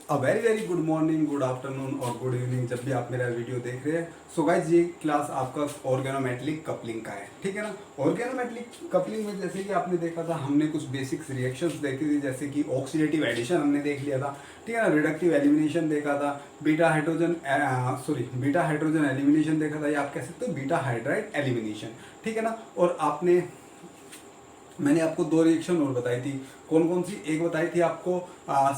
A very very good morning, good afternoon और good evening जब भी आप मेरा वीडियो देख रहे हैं। सो गाइज ये क्लास आपका ऑर्गेनोमेटलिक कपलिंग का है, ठीक है ना। ऑर्गेनोमेटलिक कपलिंग में जैसे कि आपने देखा था, हमने कुछ बेसिक्स रिएक्शंस देखी थी, जैसे कि ऑक्सीडेटिव एडिशन हमने देख लिया था, ठीक है ना। रिडक्टिव एलिमिनेशन देखा था, बीटा हाइड्रोजन एलिमिनेशन देखा था, या आप कह सकते हो बीटा हाइड्राइड एलिमिनेशन, ठीक है ना। और मैंने आपको दो रिएक्शन और बताई थी। कौन कौन सी? एक बताई थी आपको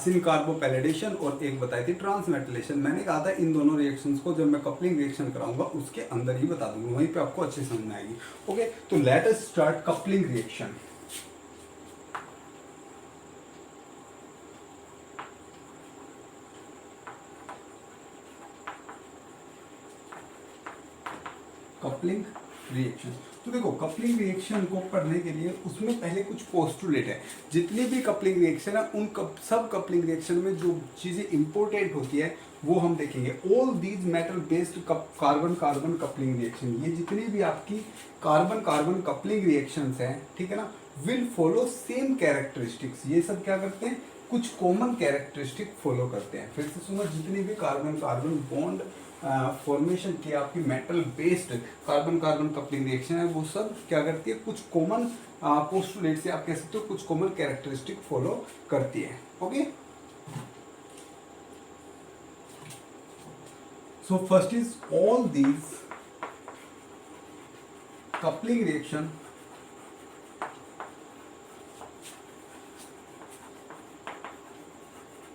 सिन कार्बोपैलेडेशन और एक बताई थी ट्रांसमेटलेशन। मैंने कहा था इन दोनों रिएक्शंस को जब मैं कपलिंग रिएक्शन कराऊंगा उसके अंदर ही बता दूंगा, वहीं पे आपको अच्छे समझ में आएगी। ओके, तो let us start coupling reaction. Coupling reaction, तो देखो कपलिंग रिएक्शन को पढ़ने के लिए उसमें पहले कुछ पोस्टुलेट है। जितनी भी कपलिंग रिएक्शन है उन सब कपलिंग रिएक्शन में जो चीज़ें इंपॉर्टेंट होती है वो हम देखेंगे। All these metal based carbon carbon coupling reaction, ये जितनी भी आपकी कार्बन कार्बन कपलिंग रिएक्शंस हैं, ठीक है ना, विल फॉलो सेम कैरेक्टरिस्टिक्स। ये सब क्या करते हैं? कुछ कॉमन कैरेक्टरिस्टिक फॉलो करते हैं। फिर से सुनो, जितनी भी कार्बन कार्बन बॉन्ड फॉर्मेशन की आपकी metal based carbon carbon coupling reaction है, वो सब क्या करती है? कुछ कॉमन पोस्टुलेट से आप कह सकते हो कुछ कॉमन कैरेक्टरिस्टिक फॉलो करती है। Okay, so first is all these coupling reaction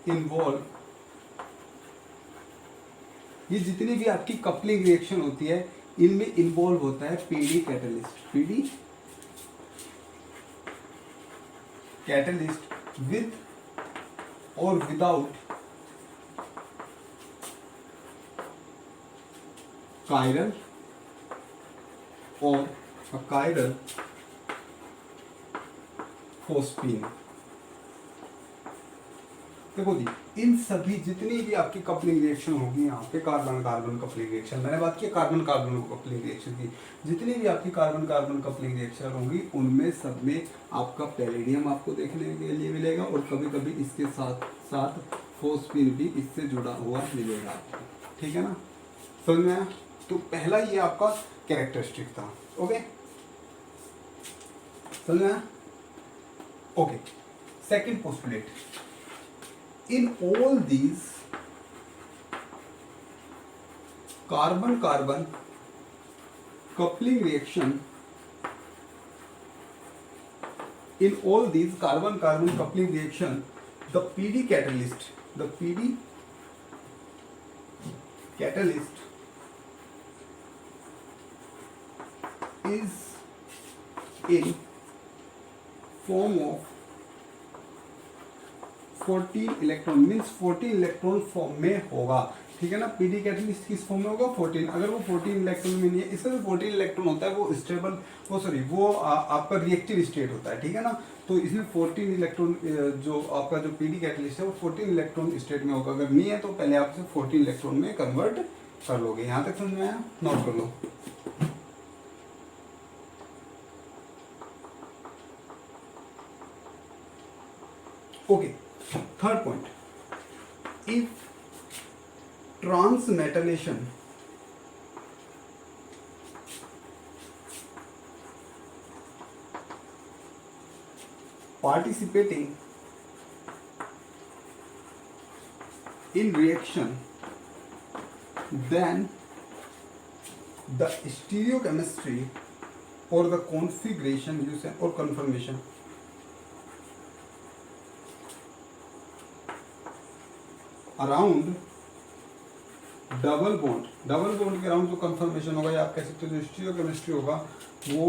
involve, ये जितनी भी आपकी कपलिंग रिएक्शन होती है इनमें इन्वॉल्व होता है PD catalyst. PD catalyst with और विदाउट कायरल और कायरल फोस्फीन। देखो जी, इन सभी जितनी भी आपकी कपलिंग रिएक्शन होगी यहाँ पे, कार्बन कार्बन कपलिंग रिएक्शन, मैंने बात की कार्बन कार्बन कपलिंग रिएक्शन की, जितनी भी आपकी कार्बन कार्बन कपलिंग रिएक्शन होंगी उनमें सब में आपका पैलेडियम आपको देखने के लिए मिलेगा और कभी कभी इसके साथ साथ फोस्फीन भी इससे जुड़ा हुआ मिलेगा आपको, ठीक है ना। समझ में आया? तो पहला ये आपका कैरेक्टरिस्टिक था। ओके, समझ में आया? Okay, second postulate, in all these carbon carbon coupling reaction, in all these carbon carbon coupling reaction, the pd catalyst is in form of 14 electron, means 14 electron form में होगा, ठीक है ना। पीडी कैटलिस्ट किस form में होगा? 14। अगर वो 14 इलेक्ट्रॉन में नहीं है, इसका जो 14 इलेक्ट्रॉन होता है वो स्टेबल, वो आपका रिएक्टिव स्टेट होता है, ठीक है ना। तो इसमें 14 इलेक्ट्रॉन जो आपका जो पीडी कैटलिस्ट है वो 14 इलेक्ट्रॉन स्टेट में होगा। अगर नहीं है तो पहले आप इसे 14 इलेक्ट्रॉन में कन्वर्ट कर लोगे। यहाँ तक समझ में आया? नोट कर लो। Okay, third point, if transmetallation participating in reaction, then the stereochemistry or the configuration you say or conformation around double bond के अराउंड जो कंफर्मेशन होगा, या आप कह सकते हो जो स्टीरियोकेमिस्ट्री होगा वो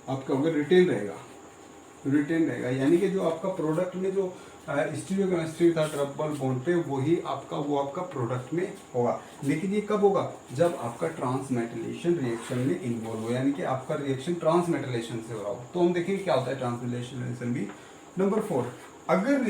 आपका होगा रिटेन रहेगा। यानी कि जो आपका प्रोडक्ट में जो स्टीरियोकेमिस्ट्री था डबल बॉन्ड पे, वो आपका प्रोडक्ट में होगा। लेकिन ये कब होगा? जब आपका ट्रांसमेटलेशन रिएक्शन में इन्वॉल्व हो, यानी कि आपका रिएक्शन ट्रांसमेटलेशन से हो रहा हो। तो हम देखेंगे क्या होता है ट्रांसमेटलेशन रिएक्शन भी। नंबर 4, अगर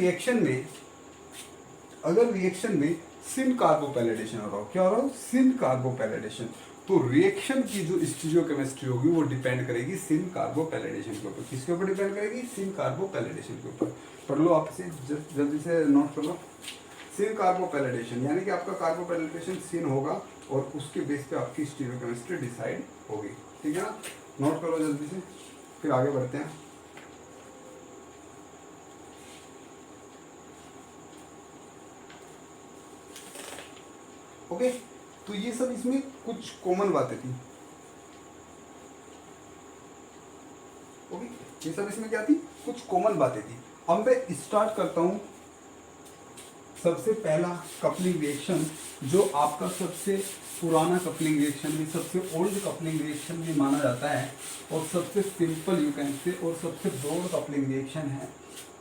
रिएक्शन में सिन कार्बोपैलेडेशन हो रहा हो, क्या हो रहा हो? सिन कार्बोपैलेडेशन, तो रिएक्शन की जो स्टीरियोकेमिस्ट्री होगी वो डिपेंड करेगी सिन कार्बोपैलिडेशन के ऊपर। किसके ऊपर डिपेंड करेगी? सिन कार्बोपैलिडेशन के ऊपर। पढ़ लो आप इसे, जल्दी से नोट कर लो। सिन कार्बोपैलिडेशन यानी कि आपका कार्बोपैलिडेशन सिन होगा और उसके बेस पे आपकी स्टीरियोकेमिस्ट्री डिसाइड होगी। ठीक है ना, नोट करो जल्दी से, फिर आगे बढ़ते हैं। ओके, तो ये सब इसमें कुछ कॉमन बातें थी। ओके, ये सब इसमें क्या थी? कुछ कॉमन बातें थी। अब मैं स्टार्ट करता हूं। सबसे पहला कपलिंग रिएक्शन जो आपका सबसे पुराना कपलिंग रिएक्शन भी, सबसे ओल्ड कपलिंग रिएक्शन भी माना जाता है और सबसे सिंपल यू कैन से और सबसे ब्रॉड कपलिंग रिएक्शन है,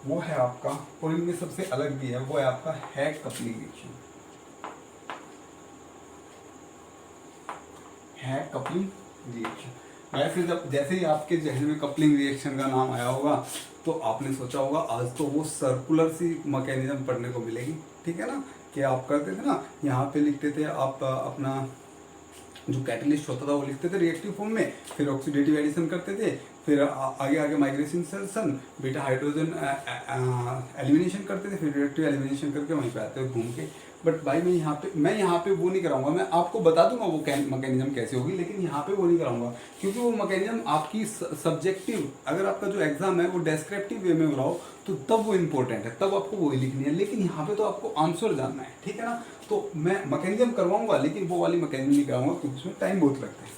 वो है आपका, और इनमें सबसे अलग भी है, वो है आपका हैग कपलिंग रिएक्शन। हैग कपलिंग रिएक्शन। वैसे जब जैसे ही आपके जहन में कपलिंग रिएक्शन का नाम आया होगा तो आपने सोचा होगा आज तो वो सर्कुलर सी मैकेनिज्म पढ़ने को मिलेगी। ठीक है ना, कि आप करते थे ना, यहाँ पे लिखते थे आप अपना जो कैटलिस्ट होता था वो लिखते थे रिएक्टिव फॉर्म में, फिर ऑक्सीडेटिव एडिशन करते थे, फिर आगे आगे migration session, beta hydrogen elimination करते थे, फिर रिएक्टिव एलिमिनेशन करके वहीं पे आते थे घूम के। बट भाई मैं यहाँ पे वो नहीं कराऊंगा, मैं आपको बता दूंगा वो मैकेनिज्म कैसे होगी, लेकिन यहाँ पे वो नहीं कराऊंगा क्योंकि वो मैकेनिज्म आपकी सब्जेक्टिव, अगर आपका जो एग्जाम है वो डेस्क्रिप्टिव वे में हो रहा हो तो तब वो इंपॉर्टेंट है, तब आपको वही लिखनी है, लेकिन यहाँ पे तो आपको आंसर जानना है। ठीक है ना, तो मैं मैकेनिज्म करवाऊंगा लेकिन वो वाली मैकेनिज्म नहीं कराऊंगा क्योंकि उसमें टाइम बहुत लगता है।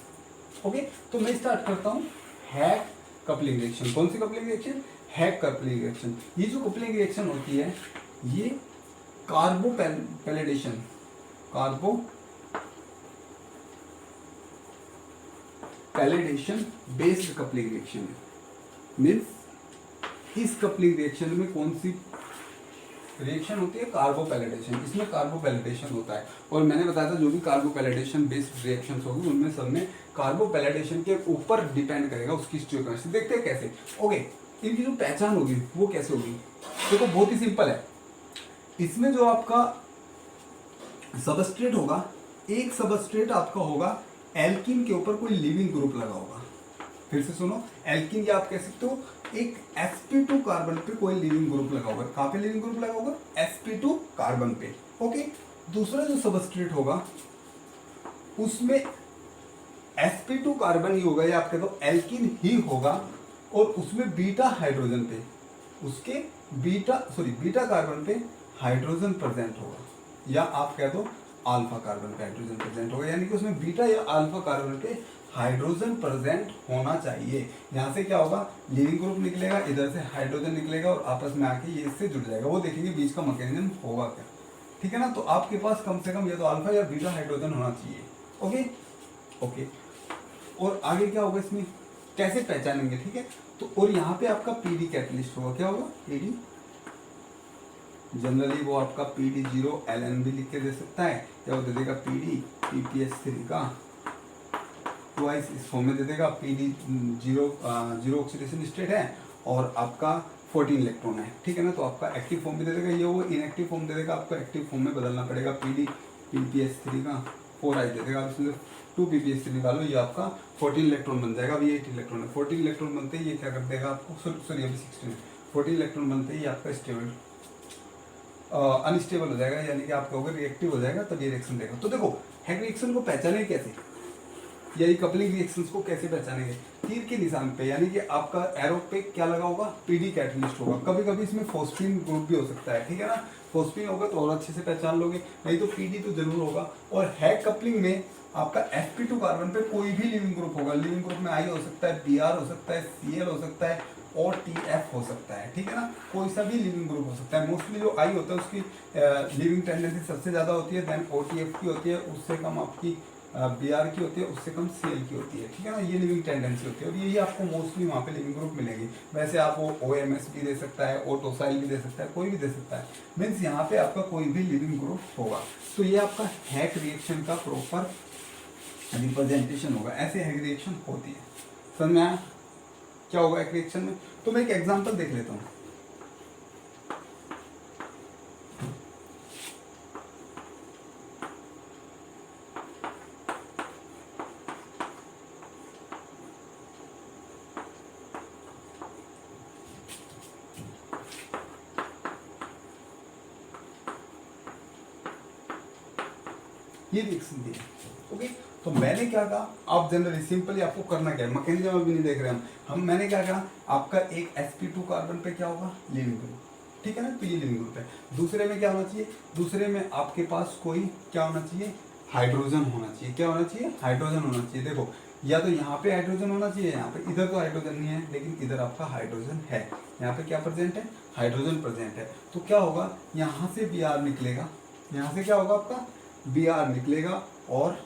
ओके, तो मैं स्टार्ट करता हूँ हैग कपलिंग रिएक्शन। कौन सी कपलिंग रिएक्शन? हैग कपलिंग रिएक्शन। ये जो कपलिंग रिएक्शन होती है ये कार्बोपैलिडेशन बेस्ड कपलिंग रिएक्शन है। मीन्स इस कपलिंग रिएक्शन में कौन सी रिएक्शन होती है? कार्बोपैलिडेशन। इसमें कार्बोपैलिडेशन होता है और मैंने बताया था जो भी कार्बोपैलिडेशन बेस्ड रिएक्शंस होगी उनमें सब में कार्बोपैलिडेशन के ऊपर डिपेंड करेगा उसकी स्टीरियोकेमिस्ट्री। देखते हैं कैसे। ओके, इनकी जो पहचान होगी वो कैसे होगी? देखो बहुत ही सिंपल है। इसमें जो आपका सबस्ट्रेट होगा, एक सबस्ट्रेट आपका होगा एल्कीन के ऊपर कोई लिविंग ग्रुप लगा होगा। फिर से सुनो, एल्कीन या आप कह सकते हो एक sp2 कार्बन पे कोई लिविंग ग्रुप लगा होगा। कहां पे लिविंग ग्रुप लगा होगा? sp2 कार्बन पे। ओके, दूसरा जो सबस्ट्रेट होगा उसमें sp2 कार्बन ही होगा या आप कह दो एल्कीन ही होगा और उसमें बीटा हाइड्रोजन पे, उसके बीटा कार्बन पे हाइड्रोजन प्रेजेंट होगा या आप कह दो अल्फा कार्बन पे हाइड्रोजन प्रेजेंट होगा, यानी कि उसमें बीटा या अल्फा कार्बन पे हाइड्रोजन प्रेजेंट होना चाहिए। यहाँ से क्या होगा? लिविंग ग्रुप निकलेगा, इधर से हाइड्रोजन निकलेगा और आपस में आके ये इससे जुड़ जाएगा। वो देखेंगे बीच का मैकेनिज्म होगा क्या। ठीक है ना, तो आपके पास कम से कम या तो अल्फा या बीटा हाइड्रोजन होना चाहिए। ओके, और आगे क्या होगा इसमें, कैसे पहचानेंगे? ठीक है, तो और यहाँ पे आपका पीडी कैटलिस्ट होगा। क्या होगा? पीडी। जनरली वो आपका PD0 LN भी लिख के दे सकता है या वो दे देगा PD PPS3 का ट्वाइस इस फॉर्म में दे देगा। PD0 ऑक्सीडेशन स्टेट है और आपका 14 इलेक्ट्रॉन है। ठीक है ना, तो आपका एक्टिव फॉर्म भी दे देगा, ये वो इनएक्टिव फॉर्म दे देगा, आपको एक्टिव फॉर्म में बदलना पड़ेगा। PD PPS3 का 4I दे देगा, इसलिए 2 PPS3 निकालो, ये आपका 14 इलेक्ट्रॉन बन जाएगा। अभी 8 इलेक्ट्रॉन है, 14 इलेक्ट्रॉन बनते ही ये क्या कर देगा आपको, सॉरी अभी 16, 14 इलेक्ट्रॉन बनते ही आपका स्टेबल अनस्टेबल हो जाएगा, यानी कि आप कहोगे रिएक्टिव हो जाएगा, तब ये रिएक्शन देगा। तो देखो हैग रिएक्शन को पहचाने कैसे, या ये कपलिंग रिएक्शंस को कैसे पहचानेंगे? तीर के निशान पे, यानी कि आपका एरो पे क्या लगा होगा? पीडी कैटलिस्ट होगा। कभी कभी इसमें फॉस्फीन ग्रुप भी हो सकता है। ठीक है ना, फॉस्फीन होगा तो और अच्छे से पहचान लोगे, नहीं तो पीडी तो जरूर होगा। और हैग कपलिंग में आपका sp2 कार्बन पे कोई भी लिविंग ग्रुप होगा। लिविंग ग्रुप में I हो सकता है, Br हो सकता है, Cl हो सकता है और TF हो सकता है। ठीक है ना, कोई सा भी लिविंग ग्रुप हो सकता है। मोस्टली जो I होता है उसकी लिविंग टेंडेंसी सबसे ज़्यादा होती है, देन OTF की होती है, उससे कम आपकी Br की होती है, उससे कम Cl की होती है। ठीक है ना, ये लिविंग टेंडेंसी होती है और यही आपको मोस्टली वहाँ पे लिविंग ग्रुप मिलेंगी। वैसे आप वो OMS भी दे सकता है, ओटोसाइल भी दे सकता है, कोई भी दे सकता है। मीन्स यहाँ पे आपका कोई भी लिविंग ग्रुप होगा। तो ये आपका हैग रिएक्शन का प्रॉपर रिप्रेजेंटेशन होगा। ऐसे हैग रिएक्शन होती है। समझ में आया क्या होगा एक रिएक्शन में? तो मैं एक एग्जांपल देख लेता हूँ। ये रिएक्शन दी है। ओके, तो मैंने क्या कहा, आप जनरली सिंपली आपको करना क्या है, मैकेनिज्म अभी नहीं देख रहे हम मैंने क्या कहा, आपका एक sp2 कार्बन पे क्या होगा, लिविंग ग्रुप, ठीक है ना, तो ये लिविंग ग्रुप है। दूसरे में क्या होना चाहिए, दूसरे में आपके पास कोई क्या होना चाहिए, हाइड्रोजन होना चाहिए। क्या होना चाहिए, हाइड्रोजन होना चाहिए। देखो, या तो यहाँ पे हाइड्रोजन होना चाहिए, यहाँ पे, इधर तो हाइड्रोजन नहीं है लेकिन इधर आपका हाइड्रोजन है। यहाँ पे क्या प्रेजेंट है, हाइड्रोजन प्रेजेंट है। तो क्या होगा, यहाँ से Br निकलेगा, यहाँ से क्या होगा आपका Br निकलेगा और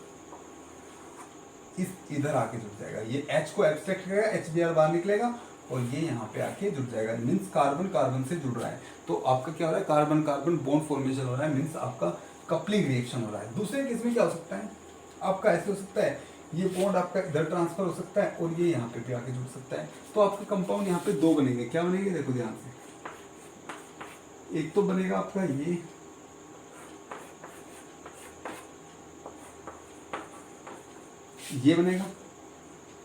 इस इधर आके जुड़ जाएगा, ये H को एब्स्ट्रैक्ट करेगा, HBr बाहर निकलेगा और ये यहाँ पे आके जुड़ जाएगा। मीन्स कार्बन कार्बन से जुड़ रहा है, तो आपका क्या हो रहा है, कार्बन कार्बन बॉन्ड फॉर्मेशन हो रहा है, मीन्स आपका कपलिंग रिएक्शन हो रहा है। दूसरे केस में क्या हो सकता है, आपका ऐसे हो सकता है, ये बॉन्ड आपका इधर ट्रांसफर हो सकता है और ये यहाँ पे भी आके जुड़ सकता है। तो आपका कंपाउंड यहाँ पे दो बनेंगे। क्या बनेंगे, देखो ध्यान से, एक तो बनेगा आपका ये बनेगा,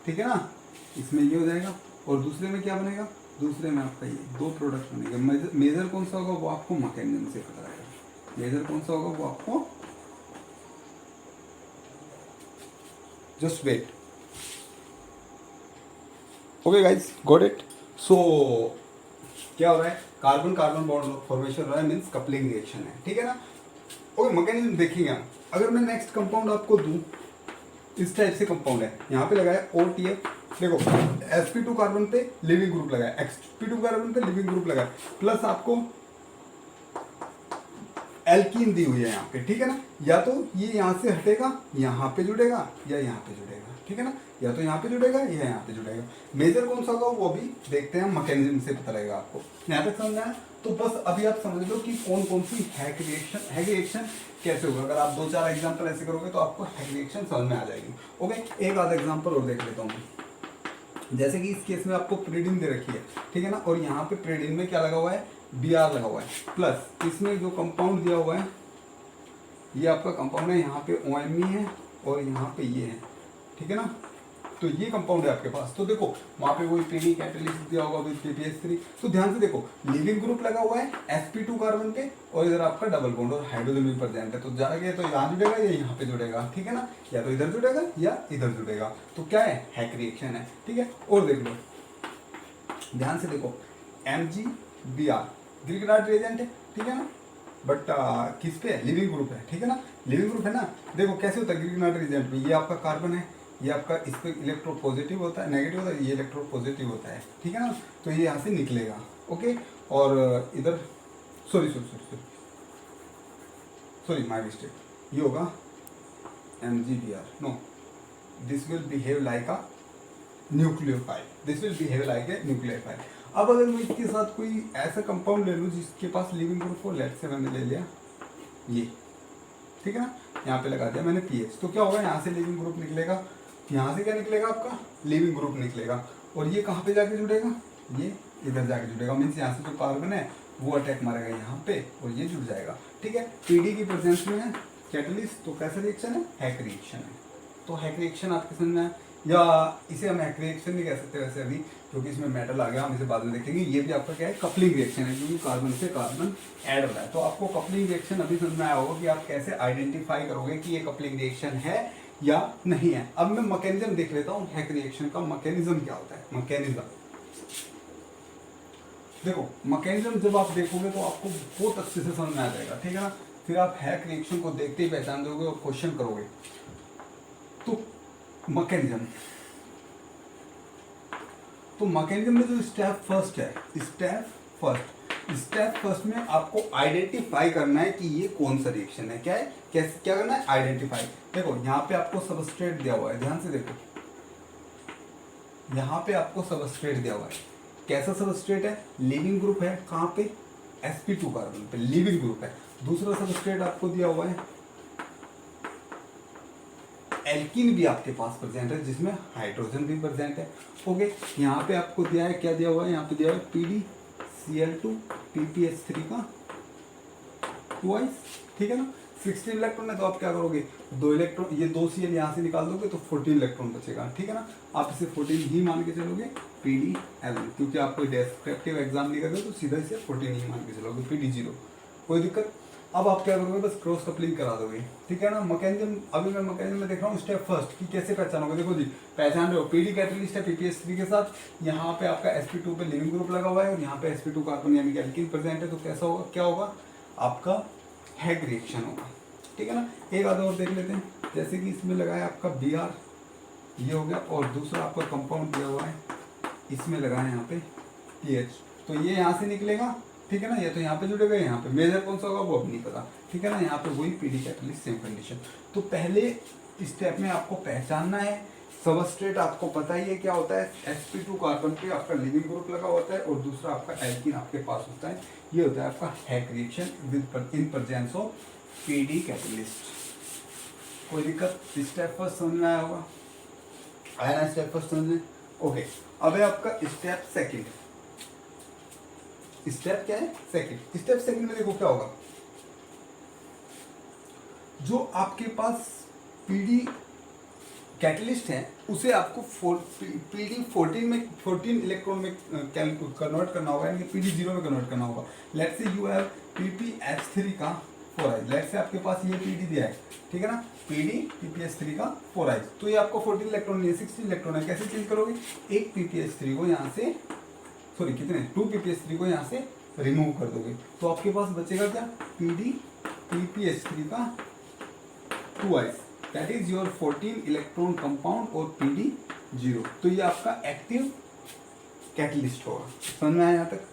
ठीक है ना, इसमें ये हो जाएगा। और दूसरे में क्या बनेगा, दूसरे में आपका ये दो प्रोडक्ट बनेंगे। मेजर कौन सा होगा वो आपको मैकेनिज्म से पता रहेगा। मेजर कौन सा होगा वो आपको, just wait. Okay guys, got it. So क्या हो रहा है, कार्बन कार्बन बॉन्ड फॉर्मेशन हो रहा है, मीन्स कपलिंग रिएक्शन है, ठीक है ना। ओके, मैकेनिज्म देखेंगे हम। अगर मैं नेक्स्ट कंपाउंड आपको दूं, इस टाइप से कंपाउंड है, यहाँ पे लगाया OTF, देखो sp2 कार्बन पे लिविंग ग्रुप लगाया, sp2 कार्बन पे लिविंग ग्रुप लगाया, प्लस आपको एल्कीन दी हुई है यहाँ पे, ठीक है ना। या तो ये यहाँ से हटेगा, यहाँ पे जुड़ेगा, या यहाँ पे जुड़ेगा, ठीक है ना, या तो यहाँ पे जुड़ेगा या यहाँ पे जुड़ेगा। मेजर कौन सा होगा वो भी देखते हैं, मैकेनिज्म से पता लगेगा आपको। यहाँ तक समझ आया, तो बस अभी आप समझ लो कि कौन कौन सी हैक रिएक्शन कैसे होगा। अगर आप 2-4 एग्जाम्पल ऐसे करोगे तो आपको हैक रिएक्शन समझ में आ जाएगी। ओके, एक आधा एग्जाम्पल और देख लेता हूँ। जैसे कि इस केस में आपको प्रीडिन दे रखी है, ठीक है ना, और यहाँ पे प्रीडिन में क्या लगा हुआ है, Br लगा हुआ है, प्लस इसमें जो कंपाउंड दिया हुआ है, ये आपका कंपाउंड है, यहाँ पे OMe है और यहाँ पे ये है, ठीक है ना। तो ये कंपाउंड है आपके पास। तो देखो वहाँ पे कोई पीडी कैटेलिस्ट दिया होगा विद PPS3। तो ध्यान से देखो, लिविंग ग्रुप लगा हुआ है sp2 कार्बन पे और इधर आपका डबल बॉन्ड और हाइड्रोजन भी प्रेजेंट है। तो जाएगा तो यहाँ जुड़ेगा या यहाँ पे जुड़ेगा, ठीक है ना, या तो इधर जुड़ेगा या इधर जुड़ेगा। तो क्या है, हैक रिएक्शन है, ठीक है। और देख लो, ध्यान से देखो, MgBr ग्रिगनार्ड रिएजेंट है, ठीक है ना, बट किस पे है, लिविंग ग्रुप है, ठीक है ना, लिविंग ग्रुप है ना। देखो कैसे होता है ग्रिगनार्ड रिएजेंट में, ये आपका कार्बन है, ये आपका इस पर इलेक्ट्रो पॉजिटिव होता है, नेगेटिव होता है, ये इलेक्ट्रो पॉजिटिव होता है, ठीक है ना। तो ये यहाँ से निकलेगा, ओके। और इधर सॉरी माय मिस्टेक, ये होगा MgBr, no, this will behave like a nucleophile, this will behave like a nucleophile. अब अगर मैं इसके साथ कोई ऐसा कंपाउंड ले लूँ जिसके पास लिविंग ग्रुप हो, लेट से मैंने ले लिया ये, ठीक है ना, यहाँ पे लगा दिया मैंने PH, तो क्या होगा, यहाँ से लिविंग ग्रुप निकलेगा, यहाँ से क्या निकलेगा, आपका लिविंग ग्रुप निकलेगा, और ये कहाँ पे जाके जुड़ेगा, ये इधर जाके जुड़ेगा। मीन्स यहाँ से जो कार्बन है वो अटैक मारेगा यहाँ पे और ये जुड़ जाएगा, ठीक है। PD की प्रेजेंस में है कैटलिस्ट, तो कैसा रिएक्शन है, हैक रिएक्शन है। तो हैक रिएक्शन आपके समझ में आया, या इसे हम हैक रिएक्शन नहीं कह सकते वैसे अभी, क्योंकि इसमें मेटल आ गया, हम इसे बाद में देखेंगे। ये भी आपका क्या है, कपलिंग रिएक्शन है, क्योंकि कार्बन से कार्बन ऐड हो रहा है। तो आपको कपलिंग रिएक्शन अभी समझ में आया होगा कि आप कैसे आइडेंटिफाई करोगे कि ये कपलिंग रिएक्शन है या नहीं है। अब मैं मैकेनिज्म देख लेता हूँ, हैक रिएक्शन का मैकेनिज्म क्या होता है। मैकेनिज्म देखो, मैकेनिज्म जब आप देखोगे तो आपको बहुत अच्छे से समझ में आ जाएगा, ठीक है ना। फिर आप हैक रिएक्शन को देखते ही पहचान दोगे और क्वेश्चन करोगे। तो मैकेनिज्म, तो मैकेनिज्म में जो स्टेप फर्स्ट में आपको आइडेंटिफाई करना है कि ये कौन सा रिएक्शन है, क्या है, कैसे क्या करना है, आइडेंटिफाई। देखो यहाँ पे आपको सबस्ट्रेट दिया हुआ है, ध्यान से देखो, यहाँ पे आपको सबस्ट्रेट दिया हुआ है। कैसा सबस्ट्रेट है, लिविंग ग्रुप है, कहाँ पे, sp2 कार्बन पे लिविंग ग्रुप है। दूसरा सबस्ट्रेट आपको दिया हुआ है, एल्कीन भी आपके पास प्रेजेंट है, जिसमें हाइड्रोजन भी प्रेजेंट है, ओके। यहाँ पे आपको दिया है, क्या दिया हुआ है, यहाँ पे दिया है PdCl2 PPS3 का ट्वाइस, ठीक है ना। 16 इलेक्ट्रॉन है, तो आप क्या करोगे, 2 इलेक्ट्रॉन, ये 2 Cl यहाँ से निकाल दोगे तो 14 इलेक्ट्रॉन बचेगा, ठीक है ना। आप इसे 14 ही मान के चलोगे, PdL, क्योंकि आप कोई डेस्क्रिप्टिव एग्जाम नहीं करते तो सीधा इसे 14 ही मान के चलोगे, PD0, कोई दिक्कत। अब आप क्या करोगे, बस क्रॉस कपलिंग करा दोगे, ठीक है ना। मैकेनिज्म, अभी मैं मैकेनिज्म में देख रहा हूँ स्टेप फर्स्ट कि कैसे पहचानोगे। देखो जी, पहचान रहे हो, पीडी कैटलिस्ट है पीपीएस3 के साथ, यहाँ पे आपका sp2 पे लिविंग ग्रुप लगा हुआ है और यहाँ पे sp2 कार्बन यानी कि एल्कीन प्रेजेंट है, तो कैसा होगा, क्या होगा, आपका हैग रिएक्शन होगा, ठीक है ना। एक आधा और देख लेते हैं, जैसे कि इसमें लगा है आपका Br, ये हो गया, और दूसरा आपका कंपाउंड दिया हुआ है, इसमें लगा है यहाँ पे PH, तो ये यहाँ से निकलेगा, ठीक है ना। ये तो यहाँ पे जुड़ेगा, यहाँ पे मेजर कौन सा होगा वो अब नहीं पता, ठीक है ना। यहाँ पे वही पीडी कैटलिस्ट सेम कंडीशन। तो पहले स्टेप में आपको पहचानना है सबस्ट्रेट, आपको पता ही है क्या होता है, sp2 कार्बन पे आपका लिविंग ग्रुप लगा होता है और दूसरा आपका एल्कीन आपके पास होता है, ये होता है आपका Heck reaction within presence of PD catalyst. कोई दिक्कत, स्टेप फर्स्ट समझ में आया होगा, आया ना स्टेप फर्स्ट समझ में। ओके, अब है आपका स्टेप सेकंड। स्टेप क्या है, सेकंड। स्टेप सेकंड में देखो क्या होगा, जो आपके पास पीडी कैटलिस्ट है उसे आपको पीडी 14 इलेक्ट्रॉन में कन्वर्ट करना होगा, यानी पीडी 0 में कन्वर्ट करना होगा। Let's say you have PPH3 का 4i, लेट्स से आपके पास ये पीडी दिया है, ठीक है ना, पीडी PPH3 का 4i, तो ये आपको 14 इलेक्ट्रॉन नहीं है, 16 इलेक्ट्रॉन है। कैसे चेंज करोगे, एक PPH3 को यहाँ से, सॉरी कितने, 2 PPH3 को यहाँ से रिमूव कर दोगे, तो आपके पास बचेगा क्या, पीडी PPH3 का 2i, that is your 14 electron compound और पीडी 0, तो ये आपका एक्टिव कैटलिस्ट होगा। समझ में आया यहाँ तक,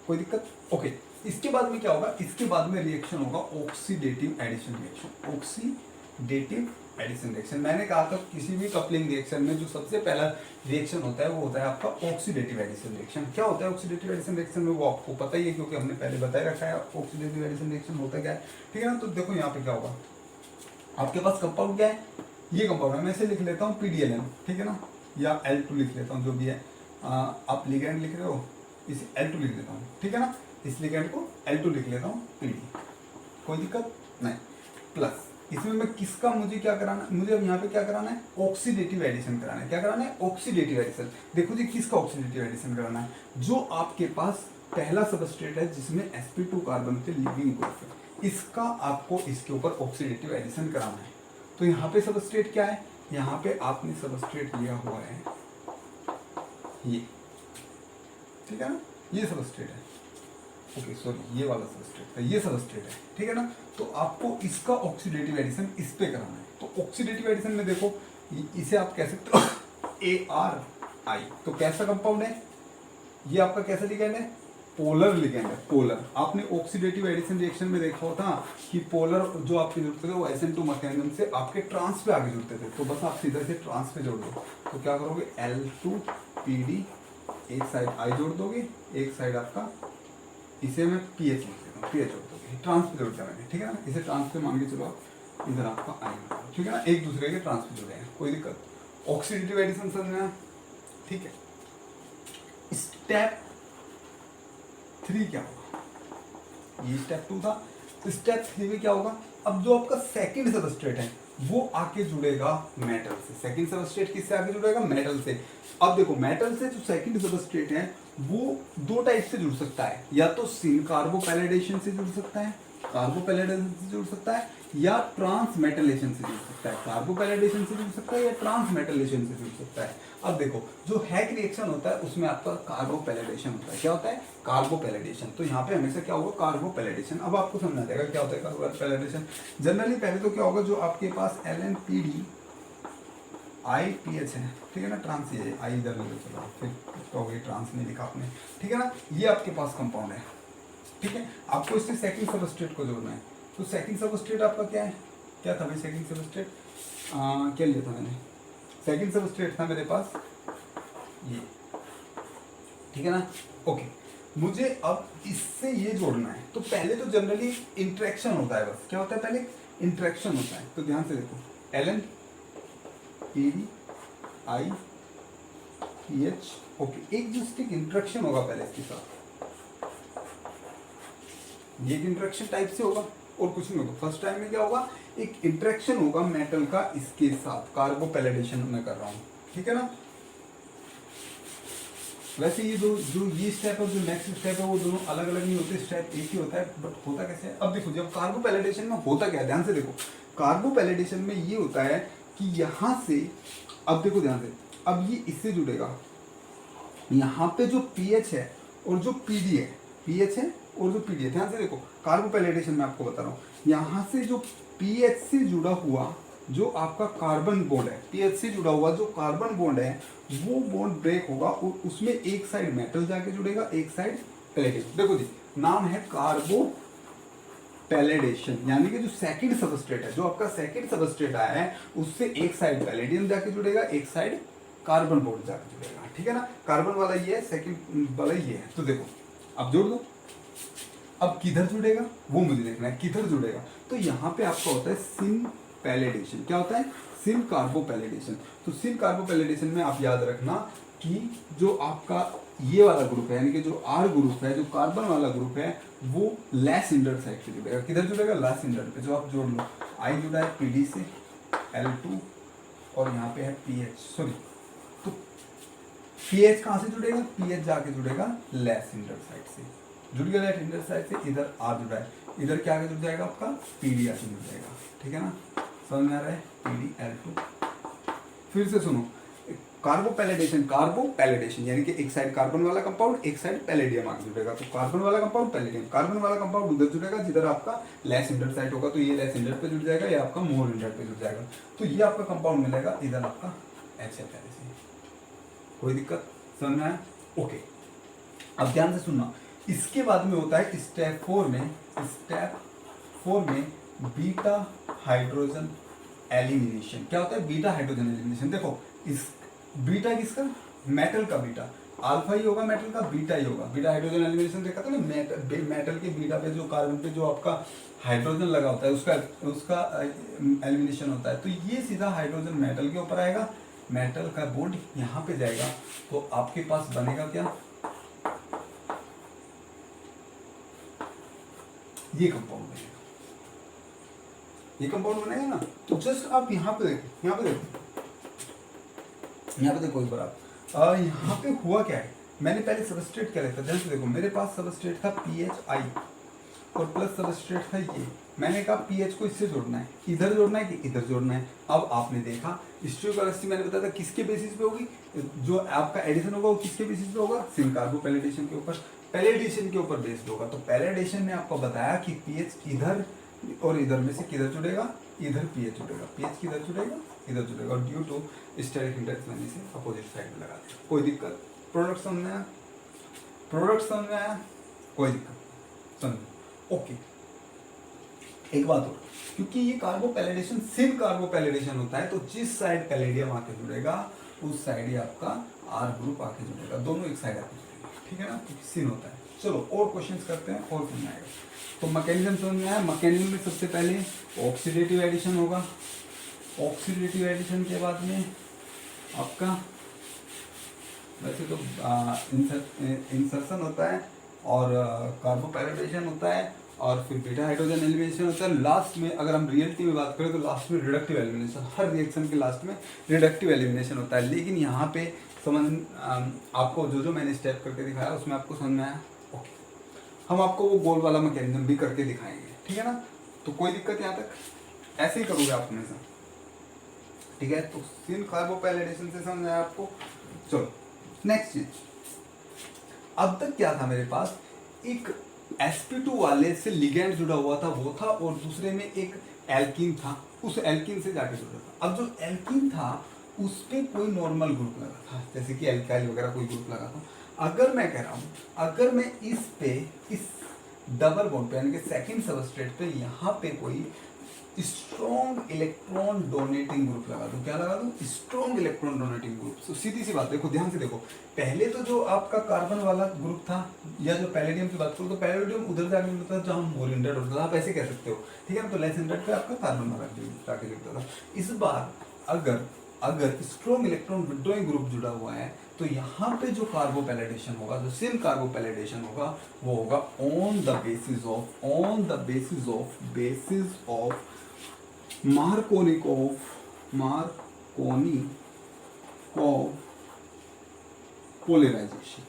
कोई दिक्कत। ओके, इसके बाद में क्या होगा, इसके बाद में रिएक्शन होगा oxidative addition reaction. Oxidative addition reaction, मैंने कहा था किसी भी कपलिंग रिएक्शन में जो सबसे पहला रिएक्शन होता है वो होता है आपका ऑक्सीडेटिव एडिशन रिएक्शन। क्या होता है ऑक्सीडेटिव एडिशन रिएक्शन में, वो आपको पता ही है क्योंकि हमने पहले बताया रखा है ऑक्सीडेटिव एडिशन रिएक्शन होता क्या है, ठीक है ना। तो देखो यहाँ पे क्या होगा, आपके पास कंपाउंड क्या है, ये कंपाउंड है, मैं इसे लिख लेता हूँ PDLN, ठीक है ना, या L2 लिख लेता हूँ, जो भी है। आप लिगेंड लिख रहे हो, इसे L2 लिख लेता हूँ, ठीक है ना, इस लिगेंड को L2 लिख लेता हूँ PD, कोई दिक्कत नहीं। प्लस इसमें मैं किसका, मुझे क्या कराना है, मुझे अब यहाँ पे क्या कराना है, ऑक्सीडेटिव एडिशन कराना है। क्या कराना है, ऑक्सीडेटिव एडिशन। देखो जी, किसका ऑक्सीडेटिव एडिशन कराना है, जो आपके पास पहला सबस्ट्रेट है जिसमें sp2 कार्बन के लिविंग ग्रुप है, इसका आपको इसके ऊपर ऑक्सीडेटिव एडिशन कराना है। तो यहाँ पे सबस्ट्रेट क्या है, यहाँ पे आपने सबस्ट्रेट लिया हुआ है ये, ठीक है ना, ये सबस्ट्रेट है, ओके सॉरी ये वाला सबस्ट्रेट है, ये सबस्ट्रेट है, ठीक है ना। तो आपको इसका ऑक्सीडेटिव एडिशन इस पे कराना है। तो ऑक्सीडेटिव एडिशन में देखो, इसे आप कह सकते हो ARI, तो कैसा कंपाउंड है ये, आपका कैसा लिगेंड है, पोलर लिगेंड है, पोलर। आपने ऑक्सीडेटिव एडिशन रिएक्शन में देखा होता कि पोलर जो आपके जुड़ते थे वो SN2 मैकेनिज्म से आपके ट्रांस पे आगे जुड़ते थे, तो बस आप सीधा से ट्रांस पे जोड़ दो। तो क्या करोगे, L2PD, एक साइड I जोड़ दोगे, एक साइड आपका, इसे मैं PH लिख देता हूँ, PH जोड़ दोगे, ट्रांस पे जोड़ दिया मैंने, ठीक है ना, इसे ट्रांस पे मान के चलो आप, इधर आपका I, ठीक है ना, एक दूसरे के ट्रांस पे जुड़े हैं, कोई दिक्कत। ऑक्सीडेटिव एडिशन समझना, ठीक है। स्टेप 3 क्या होगा, ये स्टेप 2 था, स्टेप 3 में क्या होगा, अब जो आपका सेकंड सबस्ट्रेट है वो आके जुड़ेगा मेटल से। सेकंड सबस्ट्रेट किससे आके जुड़ेगा, मेटल से। अब देखो मेटल से जो सेकंड सबस्ट्रेट है वो दो टाइप से जुड़ सकता है, या तो सिन कार्बोपैलेडेशन से जुड़ सकता है, कार्बोपैलेडेशन से जुड़ सकता है, या ट्रांसमेटलेशन से जुड़ सकता है। कार्बोपैलेडेशन से जुड़ सकता है या ट्रांसमेटलेशन से जुड़ सकता है। अब देखो जो हैक रिएक्शन होता है उसमें आपका कार्बोपैलेडेशन होता है। क्या होता है, कार्बोपैलेडेशन। तो यहाँ पे हमेशा क्या होगा, कार्बोपैलेडेशन। अब आपको समझना जाएगा क्या होता है कार्बोपैलेडेशन। जनरली पहले तो क्या होगा, जो आपके पास LNPD IPH है, ठीक है ना, ट्रांस, ये आई इधर ले चलो, फिर कहोगे ट्रांस नहीं लिखा आपने, ठीक है ना, ये आपके पास कंपाउंड है, ठीक है। आपको इससे सेकंड सबस्ट्रेट को जोड़ना है। तो सेकंड सबस्ट्रेट आपका क्या है, क्या था भाई सेकंड सबस्ट्रेट, क्या लिया था मैंने, सेकंड सबस्ट्रेट था मेरे पास ये, ठीक है ना। ओके, मुझे अब इससे ये जोड़ना है। तो पहले तो जनरली इंट्रैक्शन होता है, बस क्या होता है, पहले इंट्रैक्शन होता है। तो ध्यान से देखो, LNPD IPH, ओके, एक जस्ट एक इंट्रैक्शन होगा पहले इसके साथ, ये एक इंट्रैक्शन टाइप से होगा और कुछ नहीं होगा। फर्स्ट टाइम में क्या होगा, एक इंट्रैक्शन होगा मेटल का इसके साथ, कार्बोपैलेडेशन मैं कर रहा हूँ, ठीक है ना। वैसे ये जो ये स्टेप और जो नेक्स्ट स्टेप है वो दोनों अलग अलग नहीं होते, स्टेप एक ही होता है, बट होता कैसे है। अब देखो जब कार्बोपैलिडेशन में होता क्या है, ध्यान से देखो। कार्बोपैलिडेशन में ये होता है कि यहाँ से, अब देखो ध्यान से, अब ये इससे जुड़ेगा, यहाँ पे जो पीएच है और जो पीडी है, पीएच है और जो पीडी है, ध्यान से देखो कार्बोपैलिडेशन में आपको बता रहा हूँ, यहाँ से जो पीएच से जुड़ा हुआ जो आपका कार्बन बॉन्ड है, पीएच से जुड़ा हुआ जो कार्बन बॉन्ड है वो बॉन्ड ब्रेक होगा और उसमें एक साइड मेटल जाके जुड़ेगा, एक साइड पैलेडियम। देखो जी, नाम है कार्बो पैलेडेशन, यानी कि जो सेकंड सबस्ट्रेट है, जो आपका सेकंड सबस्ट्रेट आया है उससे एक साइड पैलेडियम जाके जुड़ेगा, एक साइड कार्बन बॉन्ड जाके जुड़ेगा, ठीक है ना। कार्बन वाला ये है, सेकंड वाला ये है। तो देखो अब जोड़ दो, अब किधर जुड़ेगा वो मुझे देखना है, किधर जुड़ेगा। तो यहाँ पे आपका होता है सिन पैलेडेशन। क्या होता है? सिन कार्बोपैलिडेशन। तो सिन कार्बोपैलिडेशन में आप याद रखना कि जो आपका ये वाला ग्रुप है, यानी कि जो आर ग्रुप है, जो कार्बन वाला ग्रुप है, वो लेस इंडर साइड पे जुड़ेगा। किधर जुड़ेगा? लेस इंडर पे। जो आप जोड़ लो, आई जुड़ा है पीडी से, L2 और यहाँ पे है पीएच, सॉरी, तो पीएच कहाँ से जुड़ेगा? पीएच जाके जुड़ेगा लेस इंडर साइड से, जुड़ गया लेस इंडर साइड से। इधर आर जुड़ा है, इधर क्या आगे जुड़ जाएगा? आपका पीडी आके जुड़ जाएगा, ठीक है ना। समझ में आ रहा है? PD L2। फिर से सुनो, कार्बोपैलिडेशन यानी कि एक साइड कार्बन वाला कंपाउंड, एक साइड पैलेडियम आगे जुड़ेगा। तो कार्बन वाला कंपाउंड, पैलेडियम, कार्बन वाला कंपाउंड उधर जुड़ेगा जिधर आपका लेस इंडर साइड होगा, तो ये लेस इंडर पे जुड़ जाएगा, या आपका मोर इंडर पे जुड़ जाएगा। तो ये आपका कंपाउंड मिलेगा, इधर आपका HF। कोई दिक्कत? समझ में आया? ओके, अब ध्यान से सुनना। इसके बाद में होता है स्टेप 4 में बीटा हाइड्रोजन एलिमिनेशन। क्या होता है? Beta hydrogen elimination. देखो इस बीटा किसका? मेटल का बीटा, अल्फा ही होगा मेटल का, बीटा ही होगा। बीटा हाइड्रोजन एलिमिनेशन देखा था ना, मेटल के बीटा पे जो कार्बन पे जो आपका हाइड्रोजन लगा होता है उसका एलिमिनेशन होता है। तो ये सीधा हाइड्रोजन मेटल के ऊपर आएगा, मेटल का बॉन्ड यहाँ पे जाएगा, तो आपके पास बनेगा क्या? ये कंपाउंड बनेगा, ये कंपाउंड बनेगा ना। तो जस्ट आप यहाँ पे देखो, यहाँ पे देखो एक बार आप यहाँ पे हुआ क्या है। मैंने पहले सबस्ट्रेट क्या लिखा, ध्यान से देखो, मेरे पास सबस्ट्रेट था PHI और प्लस सबस्ट्रेट था ये। मैंने कहा पीएच को इससे जोड़ना है, इधर जोड़ना है कि इधर जोड़ना है। अब आपने देखा स्टीरियोकेमिस्ट्री मैंने बताया था किसके बेसिस पे होगी, जो आपका एडिशन होगा वो किसके बेसिस पे होगा? सिन कार्बोपैलिडेशन के ऊपर, पैलिडेशन के ऊपर बेस्ड होगा। तो पैलिडेशन ने आपको बताया कि पीएच इधर और इधर में से किधर जुड़ेगा? इधर पीएच जुड़ेगा, पीएच किधर जुड़ेगा? इधर जुड़ेगा, और ड्यू टू स्टेरिक इंडेक्स मैंने इसे अपोजिट साइड में लगा दिया। कोई दिक्कत? प्रोडक्ट समझ में आया? प्रोडक्ट समझ में आया? कोई दिक्कत? समझ? ओके, एक बात और, क्योंकि ये कार्बोपैलिडेशन सिन कार्बोपैलिडेशन होता है, तो जिस साइड पैलेडियम आके जुड़ेगा उस साइड ही आपका आर ग्रुप आके जुड़ेगा, दोनों एक साइड आके जुड़ेगा, ठीक है ना, क्योंकि सिन होता है। चलो और क्वेश्चंस करते हैं और समझ में आएगा। तो मैकेनिज्म समझ में आया। मैकेनिज्म में सबसे पहले ऑक्सीडेटिव एडिशन होगा, ऑक्सीडेटिव एडिशन के बाद में आपका वैसे तो इंसर्शन होता है और कार्बोपैलिडेशन होता है और फिर बीटा हाइड्रोजन एलिमिनेशन होता है। लास्ट में अगर हम रियलिटी में बात करें तो लास्ट में रिडक्टिव एलिमिनेशन, हर रिएक्शन के लास्ट में रिडक्टिव एलिमिनेशन होता है। लेकिन यहाँ पे समझ आपको जो मैंने स्टेप करके दिखाया उसमें आपको समझ में आया? ओके, हम आपको वो गोल वाला मैकेनिज्म भी करके दिखाएंगे, ठीक है ना। तो कोई दिक्कत यहाँ तक? ऐसे ही करोगे आप हमेशा, ठीक है। तो सिन कार्बोपैलिडेशन से समझ आया आपको? चलो नेक्स्ट चीज, अब तक क्या था मेरे पास, एक sp2 वाले से लिगेंड जुड़ा हुआ था वो था, और दूसरे में एक एल्कीन था, उस एल्कीन से जाके जुड़ा था। अब जो एल्कीन था उस पर कोई नॉर्मल ग्रुप लगा था, जैसे कि एल्काइल वगैरह कोई ग्रुप लगा था। अगर मैं कह रहा हूँ, अगर मैं इस डबल बॉन्ड पे यानी कि सेकंड सबस्ट्रेट पे यहाँ पे कोई स्ट्रॉन्ग इलेक्ट्रॉन डोनेटिंग ग्रुप लगा दूं, क्या लगा दूं? Strong electron donating group. तो सीधी सी बात, देखो ध्यान से देखो, पहले तो जो आपका कार्बन वाला ग्रुप था, या जो पैलेडियम की बात करूँ तो पैलेडियम उधर जाके मिलता था जहाँ मोर इंडेड होता था, आप ऐसे कह सकते हो, ठीक है ना। तो लेस इंडेड पे आपका कार्बन वाला जाके जुड़ता था। इस बार अगर स्ट्रॉन्ग इलेक्ट्रॉन विड्रॉइंग ग्रुप जुड़ा हुआ है, तो यहाँ पे जो कार्बोपैलिडेशन होगा, जो सिन कार्बोपैलिडेशन होगा, वो होगा on the basis of Markovnikov polarisation,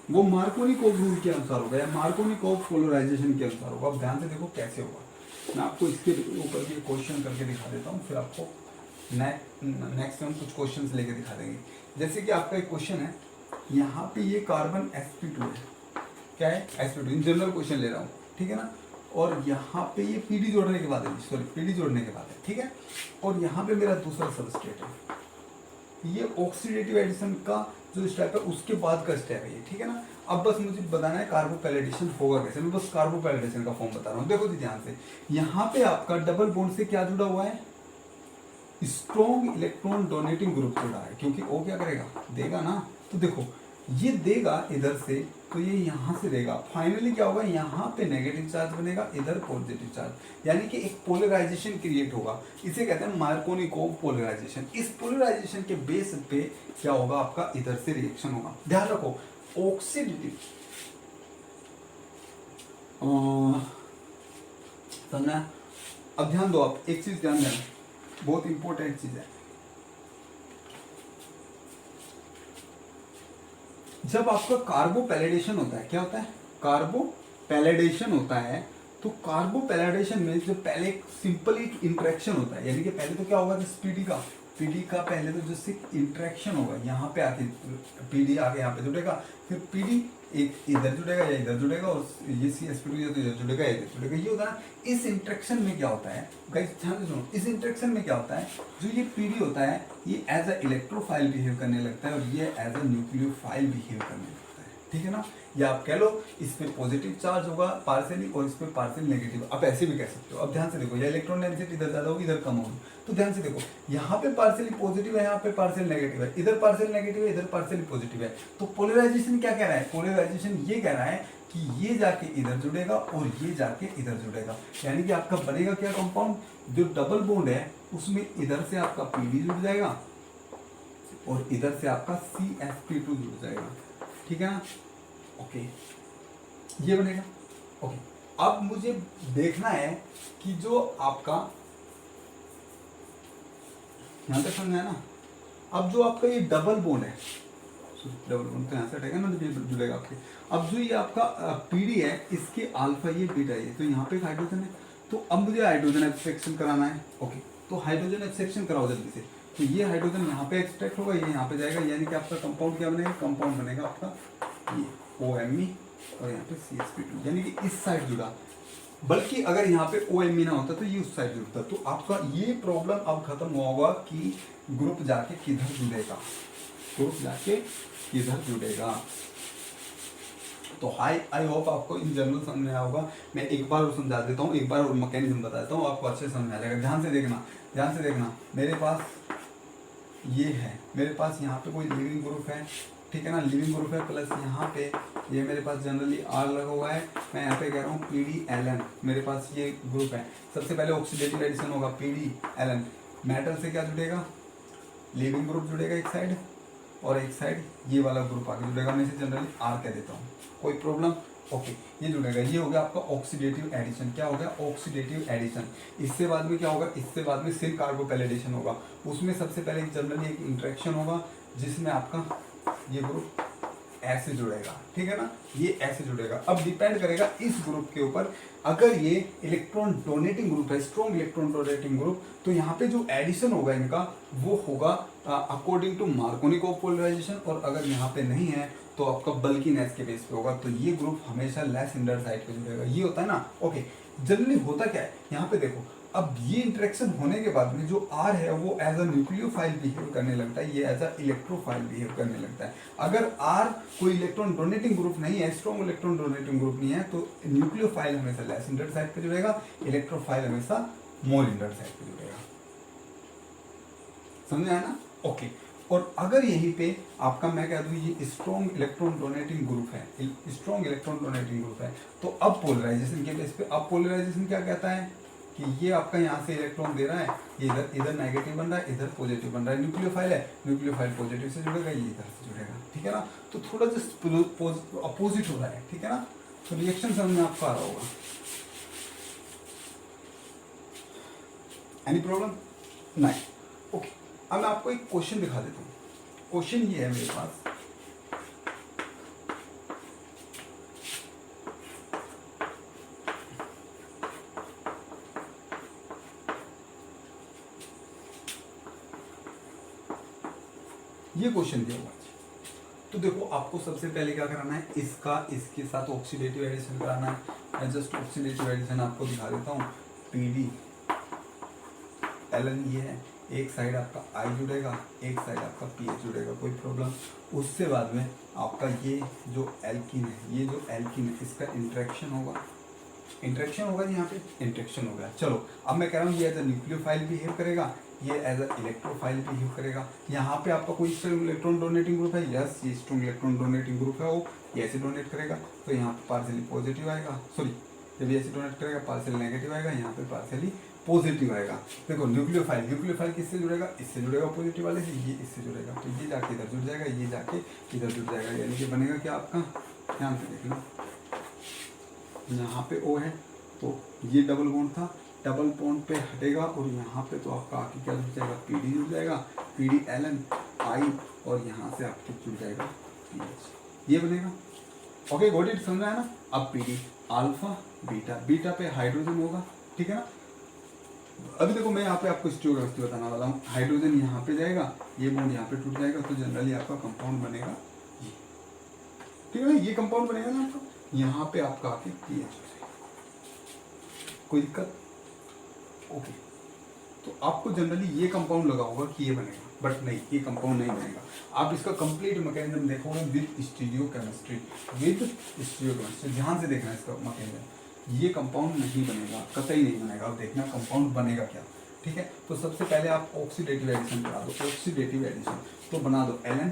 वो मार्कोनिकोव रूल के अनुसार होगा या मार्कोनिकोव पोलराइजेशन के अनुसार होगा। अब ध्यान से देखो कैसे होगा, मैं आपको इसके ऊपर भी क्वेश्चन करके दिखा देता हूँ, फिर आपको नेक्स्ट टाइम कुछ क्वेश्चंस लेके दिखा देंगे। जैसे कि आपका एक क्वेश्चन है, यहाँ पे ये कार्बन sp2 है, क्या है sp2, इन जनरल क्वेश्चन ले रहा हूँ, ठीक है ना, और यहाँ पे ये pd जोड़ने के बाद है, सॉरी pd जोड़ने के बाद है, ठीक है, और यहाँ पे मेरा दूसरा सबस्ट्रेट है, ये ऑक्सीडेटिव एडिशन का जो स्टेप है उसके बाद का स्टेप है ये, ठीक है ना। अब बस मुझे बताना है कार्बोपैलेडिशन होगा कैसे, मैं बस कार्बोपैलेडिशन का फॉर्म बता रहा हूँ। देखो जी ध्यान से, यहाँ पे आपका डबल बॉन्ड से क्या जुड़ा हुआ है, स्ट्रॉन्ग इलेक्ट्रॉन डोनेटिंग ग्रुप जुड़ा है, क्योंकि वो क्या करेगा, देगा ना, तो देखो ये देगा इधर से, तो ये यहाँ से देगा, फाइनली क्या होगा, यहाँ पे नेगेटिव चार्ज बनेगा, इधर पॉजिटिव चार्ज, यानी कि एक पोलराइजेशन क्रिएट होगा। इसे कहते हैं मार्कोनिकोव पोलराइजेशन। इस पोलराइजेशन के बेस पे क्या होगा, आपका इधर से रिएक्शन होगा। ध्यान रखो ऑक्सीडेटिव, समझना। अब ध्यान दो, आप एक चीज ध्यान देना, बहुत इंपॉर्टेंट चीज है। जब आपका कार्बोपैलेडेशन होता है, क्या होता है, कार्बोपैलेडेशन होता है, तो कार्बोपैलेडेशन में जो पहले एक सिंपल एक इंटरेक्शन होता है, यानी कि पहले तो क्या होगा, पीडी का पहले तो जिससे इंटरेक्शन होगा, यहाँ पे आके पीडी आके यहाँ पे जुड़ेगा, फिर पीडी एक इधर जुड़ेगा या इधर जुड़ेगा, और ये CsP2 या तो इधर जुड़ेगा या इधर जुड़ेगा, ये होता है। इस इंटरेक्शन में क्या होता है गाइस, ध्यान से सुनो, इस इंटरेक्शन में क्या होता है, जो ये पीडी होता है ये एज अ इलेक्ट्रोफाइल बिहेव करने लगता है, और ये एज अ न्यूक्लियोफाइल बिहेव करने लगता है, ठीक है ना। या आप कह लो इस पे पॉजिटिव चार्ज होगा पार्शियली और इस पे पार्शियल नेगेटिव, आप ऐसे भी कह सकते हो। अब ध्यान से देखो, या इलेक्ट्रॉन डेंसिटी इधर ज्यादा होगी, इधर कम होगी, तो ध्यान से देखो, यहाँ पे पार्शियली पॉजिटिव है, यहाँ पे पार्शियल नेगेटिव है, इधर पार्शियल नेगेटिव है, इधर पार्शियली पॉजिटिव है। तो पोलराइजेशन क्या कह रहा है, पोलराइजेशन ये कह रहा है कि ये जाके इधर जुड़ेगा और ये जाके इधर जुड़ेगा, यानी कि आपका बनेगा क्या कंपाउंड, जो डबल बॉन्ड है उसमें इधर से आपका पीडी जुड़ जाएगा और इधर से आपका CsP2 जुड़ जाएगा, ठीक है ना। ओके, ये बनेगा। ओके, अब मुझे देखना है कि जो आपका यहां तक समझ आया ना, अब जो आपका ये डबल बॉन्ड है, डबल बॉन्ड तो यहां से हटेगा ना, तो जुड़ेगा आपके। अब जो ये आपका पीडी है, इसके अल्फा ये बीटा ये, तो यहाँ पे एक हाइड्रोजन है, तो अब मुझे हाइड्रोजन एब्स्ट्रैक्शन कराना है। ओके, तो हाइड्रोजन एब्स्ट्रैक्शन कराओ जल्दी से। तो ये हाइड्रोजन यहाँ पे एक्सट्रैक्ट होगा, ये यहाँ पे जाएगा, यानी कि आपका कंपाउंड क्या बनेगा, कंपाउंड बनेगा आपका ये OMe और यहाँ पे CsP2, यानी कि इस साइड जुड़ा। बल्कि अगर यहाँ पे OMe ना होता तो ये उस साइड जुड़ता। तो आपका ये प्रॉब्लम अब खत्म होगा कि ग्रुप जाके किधर जुड़ेगा, ग्रुप जाके किधर जुड़ेगा। तो आई होप आपको इन जनरल समझ में आया होगा। मैं एक बार और समझा देता हूँ, एक बार और मैकेनिज्म बता देता हूँ, आपको अच्छे समझ में आ जाएगा। ध्यान से देखना, ध्यान से देखना। मेरे पास ये है, मेरे पास यहाँ पे कोई लिविंग ग्रुप है, ठीक है ना, लिविंग ग्रुप है, प्लस यहाँ पे ये मेरे पास जनरली R लगा हुआ है। मैं यहाँ पे कह रहा हूँ PdLn, मेरे पास ये ग्रुप है। सबसे पहले ऑक्सीडेटिव एडिशन होगा PdLn, मेटल से क्या जुड़ेगा, लिविंग ग्रुप जुड़ेगा एक साइड, और एक साइड ये वाला ग्रुप आगे जुड़ेगा। मैं इसे जनरली R कह देता हूँ, कोई प्रॉब्लम। ओके, ये जुड़ेगा, ये हो गया आपका ऑक्सीडेटिव एडिशन। क्या हो गया, ऑक्सीडेटिव एडिशन। इससे बाद में क्या होगा, इससे बाद में सिर्फ कार्बोपैलेडेशन होगा। उसमें सबसे पहले जनरली एक इंटरेक्शन होगा जिसमें आपका ये ग्रुप ऐसे जुड़ेगा, ठीक है ना, ये ऐसे जुड़ेगा। अब डिपेंड करेगा इस ग्रुप के ऊपर, अगर ये इलेक्ट्रॉन डोनेटिंग ग्रुप है, स्ट्रॉन्ग इलेक्ट्रॉन डोनेटिंग ग्रुप, तो यहाँ पे जो एडिशन होगा इनका वो होगा अकॉर्डिंग टू मार्कोनिकोव पोलराइजेशन, और अगर यहाँ पे नहीं है तो आपका बल्कीनेस के बेस पे होगा। तो ये ग्रुप हमेशा लेस इंडर साइड पे जुड़ेगा, ये होता है ना। ओके, जनरली होता क्या है, यहाँ पे देखो, अब ये इंटरेक्शन होने के बाद में जो R है वो एज अ न्यूक्लियोफाइल बिहेव करने लगता है, ये एज अ इलेक्ट्रोफाइल बिहेव करने लगता है। अगर R कोई इलेक्ट्रॉन डोनेटिंग ग्रुप नहीं है, स्ट्रॉन्ग इलेक्ट्रॉन डोनेटिंग ग्रुप नहीं है, तो न्यूक्लियोफाइल हमेशा लेस इंडर साइड पे जुड़ेगा, इलेक्ट्रोफाइल हमेशा मोर इंडर साइड पे जुड़ेगा। समझ आया ना। ओके, और अगर यहीं पे आपका मैं कह दूं ये स्ट्रॉन्ग इलेक्ट्रॉन डोनेटिंग ग्रुप है, स्ट्रॉन्ग इलेक्ट्रॉन डोनेटिंग ग्रुप है, तो अब पोलराइजेशन के बेस पे, अब पोलराइजेशन क्या कहता है कि ये आपका यहाँ से इलेक्ट्रॉन दे रहा है, ये इधर नेगेटिव बन रहा है, इधर पॉजिटिव बन रहा है। न्यूक्लियोफाइल है, न्यूक्लियोफाइल पॉजिटिव से जुड़ेगा, ये इधर से जुड़ेगा, ठीक है ना। तो थोड़ा जस्ट अपोजिट हो रहा है, ठीक है ना। तो रिएक्शन समझ में आपको आ रहा होगा। एनी प्रॉब्लम नहीं। ओके, अब मैं आपको एक क्वेश्चन दिखा देता हूँ। क्वेश्चन ये है मेरे पास ये क्वेश्चन दिया हुआ है। तो देखो आपको सबसे पहले क्या कराना है, इसका इसके साथ ऑक्सीडेटिव एडिशन कराना है। मैं जस्ट ऑक्सीडेटिव एडिशन आपको दिखा देता हूँ। पीडी एलन ये है, एक साइड आपका आई जुड़ेगा, एक साइड आपका पीएच जुड़ेगा, कोई प्रॉब्लम। उससे बाद में आपका ये जो एल्कीन है, ये जो एल्कीन है इसका इंट्रैक्शन होगा, इंट्रैक्शन होगा यहाँ पे, इंट्रैक्शन हो गया। चलो अब मैं कह रहा हूँ ये एज अ न्यूक्लियोफाइल बिहेव करेगा, ये एज अ इलेक्ट्रोफाइल बिहेव करेगा। यहाँ पे आपका कोई स्ट्रॉन्ग इलेक्ट्रॉन डोनेटिंग ग्रुप है, यस ये स्ट्रॉन्ग इलेक्ट्रॉन डोनेटिंग ग्रुप है, वो ये ऐसे डोनेट करेगा तो यहाँ पे पार्शियली पॉजिटिव आएगा, सॉरी जब ये ऐसे डोनेट करेगा पार्शियली नेगेटिव आएगा, यहाँ पे पार्शियली पॉजिटिव आएगा। देखो न्यूक्लियोफाइल, न्यूक्लियोफाइल किससे जुड़ेगा, इससे जुड़ेगा पॉजिटिव वाले से, ये इससे जुड़ेगा तो ये जाके इधर जुड़ जाएगा, ये जाके इधर जुड़ जाएगा, यानी कि बनेगा क्या आपका, ध्यान से देखना यहाँ पे O है तो ये डबल बॉन्ड था, डबल बॉन्ड पे हटेगा और यहाँ पे तो आपका आके क्या जुड़ जाएगा, पीडी जुड़ जाएगा, पीडी एलन आई और यहाँ से आपके जुड़ जाएगा पीएच, ये बनेगा। ओके गॉट इट, समझ आया ना। अब पीडी अल्फा बीटा, बीटा पे हाइड्रोजन होगा, ठीक है ना। अभी देखो मैं यहाँ पे आपको स्टियोग्राफी बताने वाला हूँ। हाइड्रोजन यहाँ पे जाएगा, ये बॉन्ड यहाँ पे टूट जाएगा तो जनरली आपका कंपाउंड बनेगा ये, ठीक है ना, ये कंपाउंड बनेगा ना आपका, यहाँ पे आपका आके पीएच हो जाएगा, कोई दिक्कत। ओके तो आपको जनरली ये कंपाउंड लगा होगा कि ये बनेगा, बट नहीं ये कंपाउंड नहीं बनेगा। आप इसका कंप्लीट मैकेनिज्म देखोगे विद स्टीरियोकेमिस्ट्री, विद स्टीरियोकेमिस्ट्री ध्यान से देखना इसका मैकेनिज्म, ये कंपाउंड नहीं बनेगा, कतई नहीं बनेगा। अब देखना कंपाउंड बनेगा क्या, ठीक है। तो सबसे पहले आप ऑक्सीडेटिव एडिशन करा दो, ऑक्सीडेटिव एडिशन तो बना दो एलन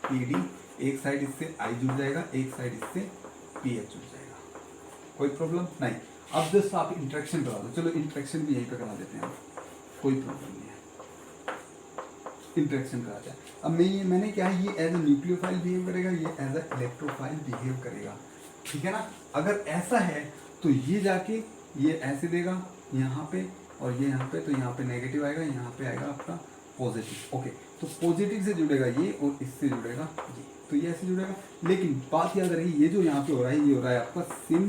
पीडी, एक साइड इससे आई जुड़ जाएगा, एक साइड इससे पीएच जुड़ जाएगा, कोई प्रॉब्लम नहीं। अब जस्ट आप इंट्रैक्शन करा दो, चलो इंट्रैक्शन भी यहीं पे करा देते हैं, कोई प्रॉब्लम नहीं है, इंट्रैक्शन कराते हैं। अब मैंने क्या है, ये एज ए न्यूक्लियोफाइल बिहेव करेगा, ये एज ए इलेक्ट्रोफाइल बिहेव करेगा, ठीक है ना। अगर ऐसा है तो ये जाके ये ऐसे देगा यहाँ पे और ये यहाँ पे, तो यहाँ पे नेगेटिव आएगा, यहाँ पे आएगा आपका पॉजिटिव। ओके तो पॉजिटिव से जुड़ेगा ये और इससे जुड़ेगा ये, तो ये ऐसे जुड़ेगा। लेकिन बात याद रही, ये जो यहाँ पे हो रहा है ये हो रहा है आपका सिन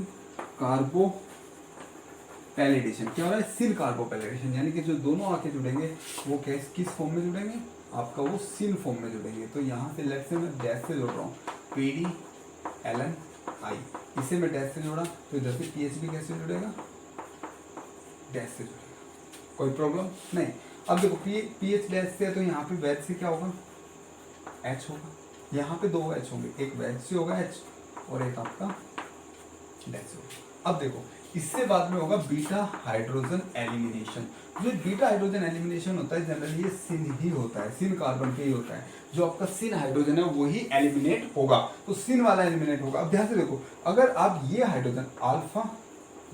कार्बो पैलिडेशन। क्या हो रहा है, सिन कार्बो पैलिडेशन, यानी कि जो दोनों आके जुड़ेंगे वो किस फॉर्म में जुड़ेंगे, आपका वो सिन फॉर्म में जुड़ेंगे। तो यहाँ से लेफ्ट से मैं डैश से जोड़ रहा हूँ, पीडी एलन आई, इसे मैं डैश से जोड़ा तो इधर से पीएच भी कैसे जुड़ेगा, डैश से जुड़ेगा, कोई प्रॉब्लम नहीं। अब देखो पीएच डैश से है तो यहाँ पे वैज से क्या होगा, एच होगा, यहाँ पे दो एच होंगे, एक वैज से होगा एच और एक आपका डैश से होगा। अब देखो इससे बाद में होगा बीटा हाइड्रोजन एलिमिनेशन। जो बीटा हाइड्रोजन एलिमिनेशन होता है जनरली ये सिन ही होता है, सिन कार्बन पे ही होता है। जो आपका सिन हाइड्रोजन है वही एलिमिनेट होगा, तो सिन वाला एलिमिनेट होगा। अब ध्यान से देखो, अगर आप ये हाइड्रोजन अल्फा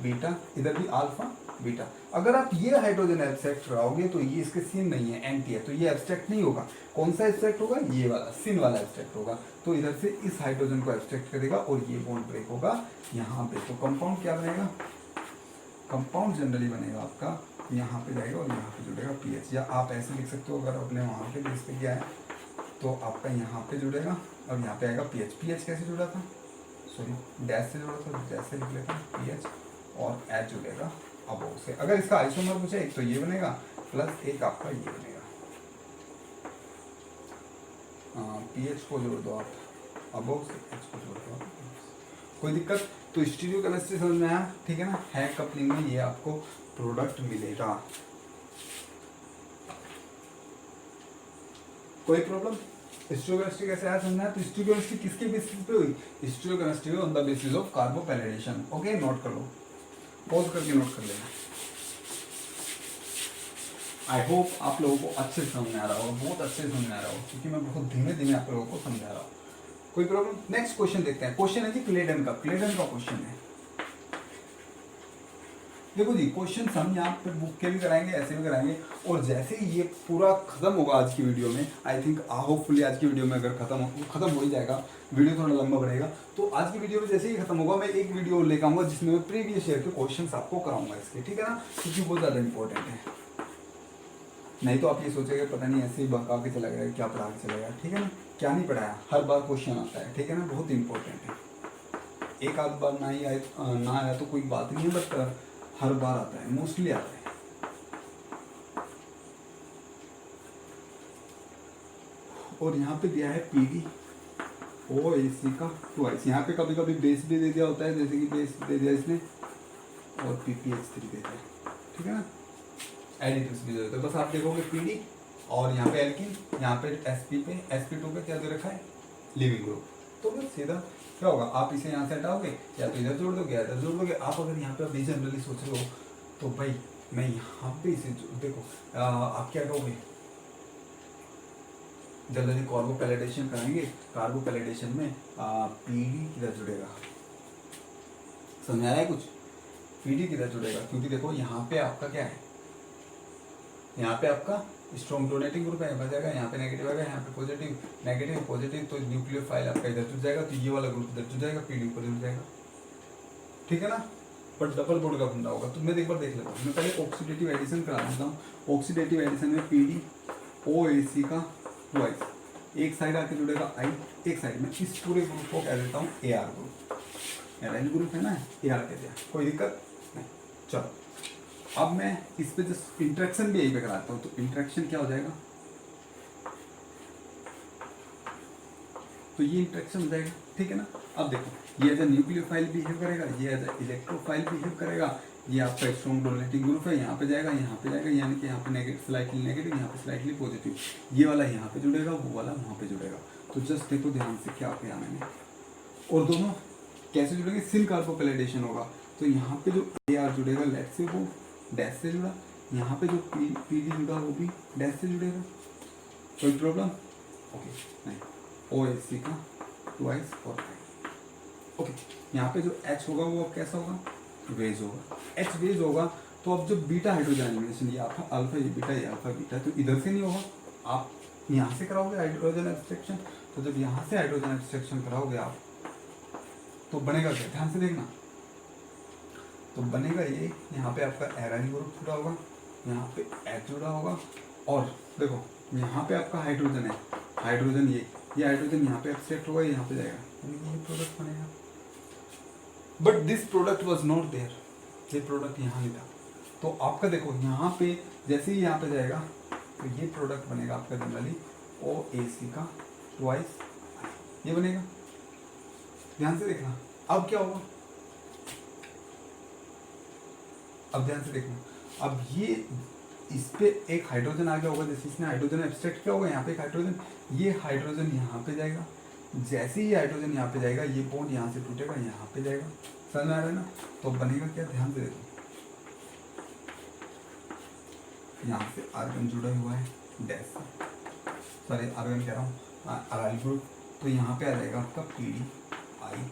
बीटा, इधर भी अल्फा बीटा, अगर आप ये हाइड्रोजन एब्स्ट्रैक्ट कराओगे तो ये इसके सिन नहीं है, एंटी है, तो ये एब्स्ट्रैक्ट नहीं होगा। कौन सा एब्स्ट्रैक्ट होगा, ये वाला सिन वाला एब्स्ट्रैक्ट होगा। तो इधर से इस हाइड्रोजन को एब्स्ट्रैक्ट करेगा और ये बॉन्ड ब्रेक होगा यहाँ पे। तो कंपाउंड क्या बनेगा, कंपाउंड जनरली बनेगा आपका यहाँ पे जाएगा और यहाँ पे जुड़ेगा पीएच, या आप ऐसे लिख सकते हो अगर अपने वहाँ पे बेस पे क्या है तो आपका यहाँ पे जुड़ेगा और यहाँ पे आएगा पीएच। पीएच कैसे जुड़ा था, सॉरी डैश से जुड़ा था, डैश से लिख लेता हूँ पीएच और एच जुड़ेगा अबोव से। अगर इसका आइसोमर पूछे एक तो ये बनेगा प्लस एक आपका ये बनेगा, पीएच को जोड़ दो आप अबोव से, एच को जोड़ दो आप, कोई दिक्कत। तो स्टीरियोकेमिस्ट्री समझ में आया, ठीक है ना। है कपलिंग में ये आपको प्रोडक्ट मिलेगा, कोई प्रॉब्लम। स्टीरियोकेमिस्ट्री कैसे आया समझना है, तो स्टीरियोकेमिस्ट्री किसके बेसिस पे हुई, stereochemistry on the basis of carbopalladation. Okay note कर लो, पॉज करके नोट कर लेना। आई होप आप लोगों को अच्छे से समझ में आ रहा होगा, बहुत अच्छे से समझ में आ रहा होगा, क्योंकि मैं बहुत धीमे धीमे आप लोगों को समझा रहा हूँ। कोई प्रॉब्लम। नेक्स्ट क्वेश्चन देखते हैं। क्वेश्चन है जी क्लेडन का, क्लेडन का क्वेश्चन है। देखो जी क्वेश्चन हम यहाँ पे बुक के भी कराएंगे, ऐसे भी कराएंगे, और जैसे ही ये पूरा खत्म होगा आज की वीडियो में, आई थिंक होपफुली आज की वीडियो में अगर खत्म हो ही जाएगा, वीडियो थोड़ा लंबा बढ़ेगा, तो आज की वीडियो में जैसे ही खत्म होगा मैं एक वीडियो लेकर आऊँगा जिसमें मैं प्रीवियस ईयर के क्वेश्चन आपको कराऊंगा इसके, ठीक है ना, क्योंकि बहुत ज़्यादा इंपॉर्टेंट है। नहीं तो आप ये सोचेंगे पता नहीं ऐसे ही बहका के चला गया, क्या पढ़ा के चला गया, ठीक है ना, क्या नहीं पढ़ाया, हर बार क्वेश्चन आता है, ठीक है ना, बहुत इंपॉर्टेंट है। एक आध बार ना आया तो कोई बात नहीं है, बट हर बार आता है, मोस्टली आता है। और यहाँ पे दिया है पीडी ओ ए सी का ट्वाइस। यहाँ पे कभी कभी बेस भी दे दिया होता है, जैसे कि बेस दे दिया इसने और PPH3 दे दिया, ठीक है ना, एडिटिव्स भी दे देते हैं। बस आप देखोगे पीडी और यहाँ पे एल्किन, यहाँ पे sp2 पे क्या दे रखा है, लिविंग ग्रुप। तो बस सीधा क्या होगा, आप इसे यहाँ से हटाओगे या तो इधर जोड़ दोगे या इधर जोड़ दोगे। आप अगर यहाँ पे अभी जनरली सोच रहे हो तो भाई मैं यहाँ पे इसे देखो, आप क्या कहोगे, जल्दी कार्बोपैलेडेशन कराएंगे, कार्बोपैलेडेशन में पीडी किधर जुड़ेगा, समझ आया है कुछ, पीडी किधर जुड़ेगा, क्योंकि देखो यहाँ पे आपका क्या है, यहाँ पे आपका स्ट्रॉन्ग डोनेटिंग ग्रुप है, यहाँ जाएगा, यहाँ पे नेगेटिव आएगा, यहाँ पे पॉजिटिव नेगेटिव पॉजिटिव, तो न्यूक्लियोफाइल आपका इधर जुड़ जाएगा, तो ये वाला ग्रुप इधर जुड़ जाएगा, पीडी ऊपर जुड़ जाएगा, ठीक है ना। बट डबल बॉन्ड का बंदा होगा, तो मैं एक बार देख लेता हूँ। मैं पहले ऑक्सीडेटिव एडिशन करा देता हूँ। ऑक्सीडेटिव एडिशन में पीडी ओ ए सी का ट्वाइस, एक साइड आके जुड़ेगा आई, एक साइड में इस पूरे ग्रुप को कह देता हूँ A R group, aryl group है ना, ए आर कह दिया, कोई दिक्कत नहीं। चलो अब मैं इस पे जस्ट इंट्रैक्शन भी यही पे कराता हूँ, तो इंट्रैक्शन क्या हो जाएगा, तो ये इंट्रैक्शन हो जाएगा, ठीक है ना। अब देखो ये एज ए न्यूक्लियोफाइल बिहेव करेगा, ये एज ए इलेक्ट्रोफाइल बिहेव करेगा, ये आपका स्ट्रॉन्ग डोनेटिंग ग्रुप है, यहाँ पे जाएगा, यहाँ पे जाएगा, यानी कि यहाँ पे नेगेटिव स्लाइटली नेगेटिव, यहाँ पे स्लाइटली पॉजिटिव, ये वाला यहाँ पे जुड़ेगा, वो वाला वहाँ पे जुड़ेगा। तो जस्ट देखो ध्यान से क्या किया मैंने, और दोनों कैसे जुड़ेंगे, सिन कार्बोपैलेडेशन होगा, तो यहाँ पे जो ए आर जुड़ेगा लेट से वो डैश से जुड़ा, यहाँ पे जो पी डी जुड़ा वो भी डैश से जुड़ेगा, कोई प्रॉब्लम, ओके नहीं, ओ एस सी का ट्वाइस और ओके। यहाँ पे जो H होगा वो कैसा होगा, वेज होगा, H वेज होगा। तो अब जो बीटा हाइड्रोजन एलिमिनेशन, ये अल्फा ये अल्फा बीटा, तो इधर से नहीं होगा, आप यहाँ से कराओगे हाइड्रोजन एब्स्ट्रैक्शन। तो जब यहाँ से हाइड्रोजन एब्स्ट्रैक्शन कराओगे आप, तो बनेगा क्या, ध्यान से देखना, तो बनेगा ये, यहाँ पे आपका एराइल ग्रुप जुड़ा होगा, यहाँ पे H जुड़ा होगा, और देखो यहाँ पे आपका हाइड्रोजन है, हाइड्रोजन ये हाइड्रोजन यहाँ पे एब्स्ट्रैक्ट होगा, यहाँ पे जाएगा, यानी ये प्रोडक्ट बनेगा। But this product was not there, ये प्रोडक्ट यहाँ नहीं था। तो आपका देखो यहाँ पे जैसे ही यहाँ पे जाएगा, तो ये प्रोडक्ट बनेगा आपका जनरली ओ ए सी का ट्वाइस, ये बनेगा, ध्यान से देखना। अब क्या होगा, अब ध्यान से देखना, अब ये इस पे एक हाइड्रोजन आ गया होगा, जैसे इसने हाइड्रोजन एब्स्ट्रैक्ट किया होगा, यहाँ पे एक हाइड्रोजन, ये हाइड्रोजन यहाँ पे जाएगा, जैसे ही हाइड्रोजन यहाँ पे जाएगा, ये बॉन्ड यहाँ से टूटेगा, यहाँ पे जाएगा, समझ में आ रहा है ना। तो बनेगा क्या, ध्यान से देखो, यहाँ से आर्गन जुड़ा हुआ है डैश से, सॉरी आर्गन कह रहा हूँ, अराइल ग्रुप, तो यहाँ पे आ जाएगा आपका पी डी आई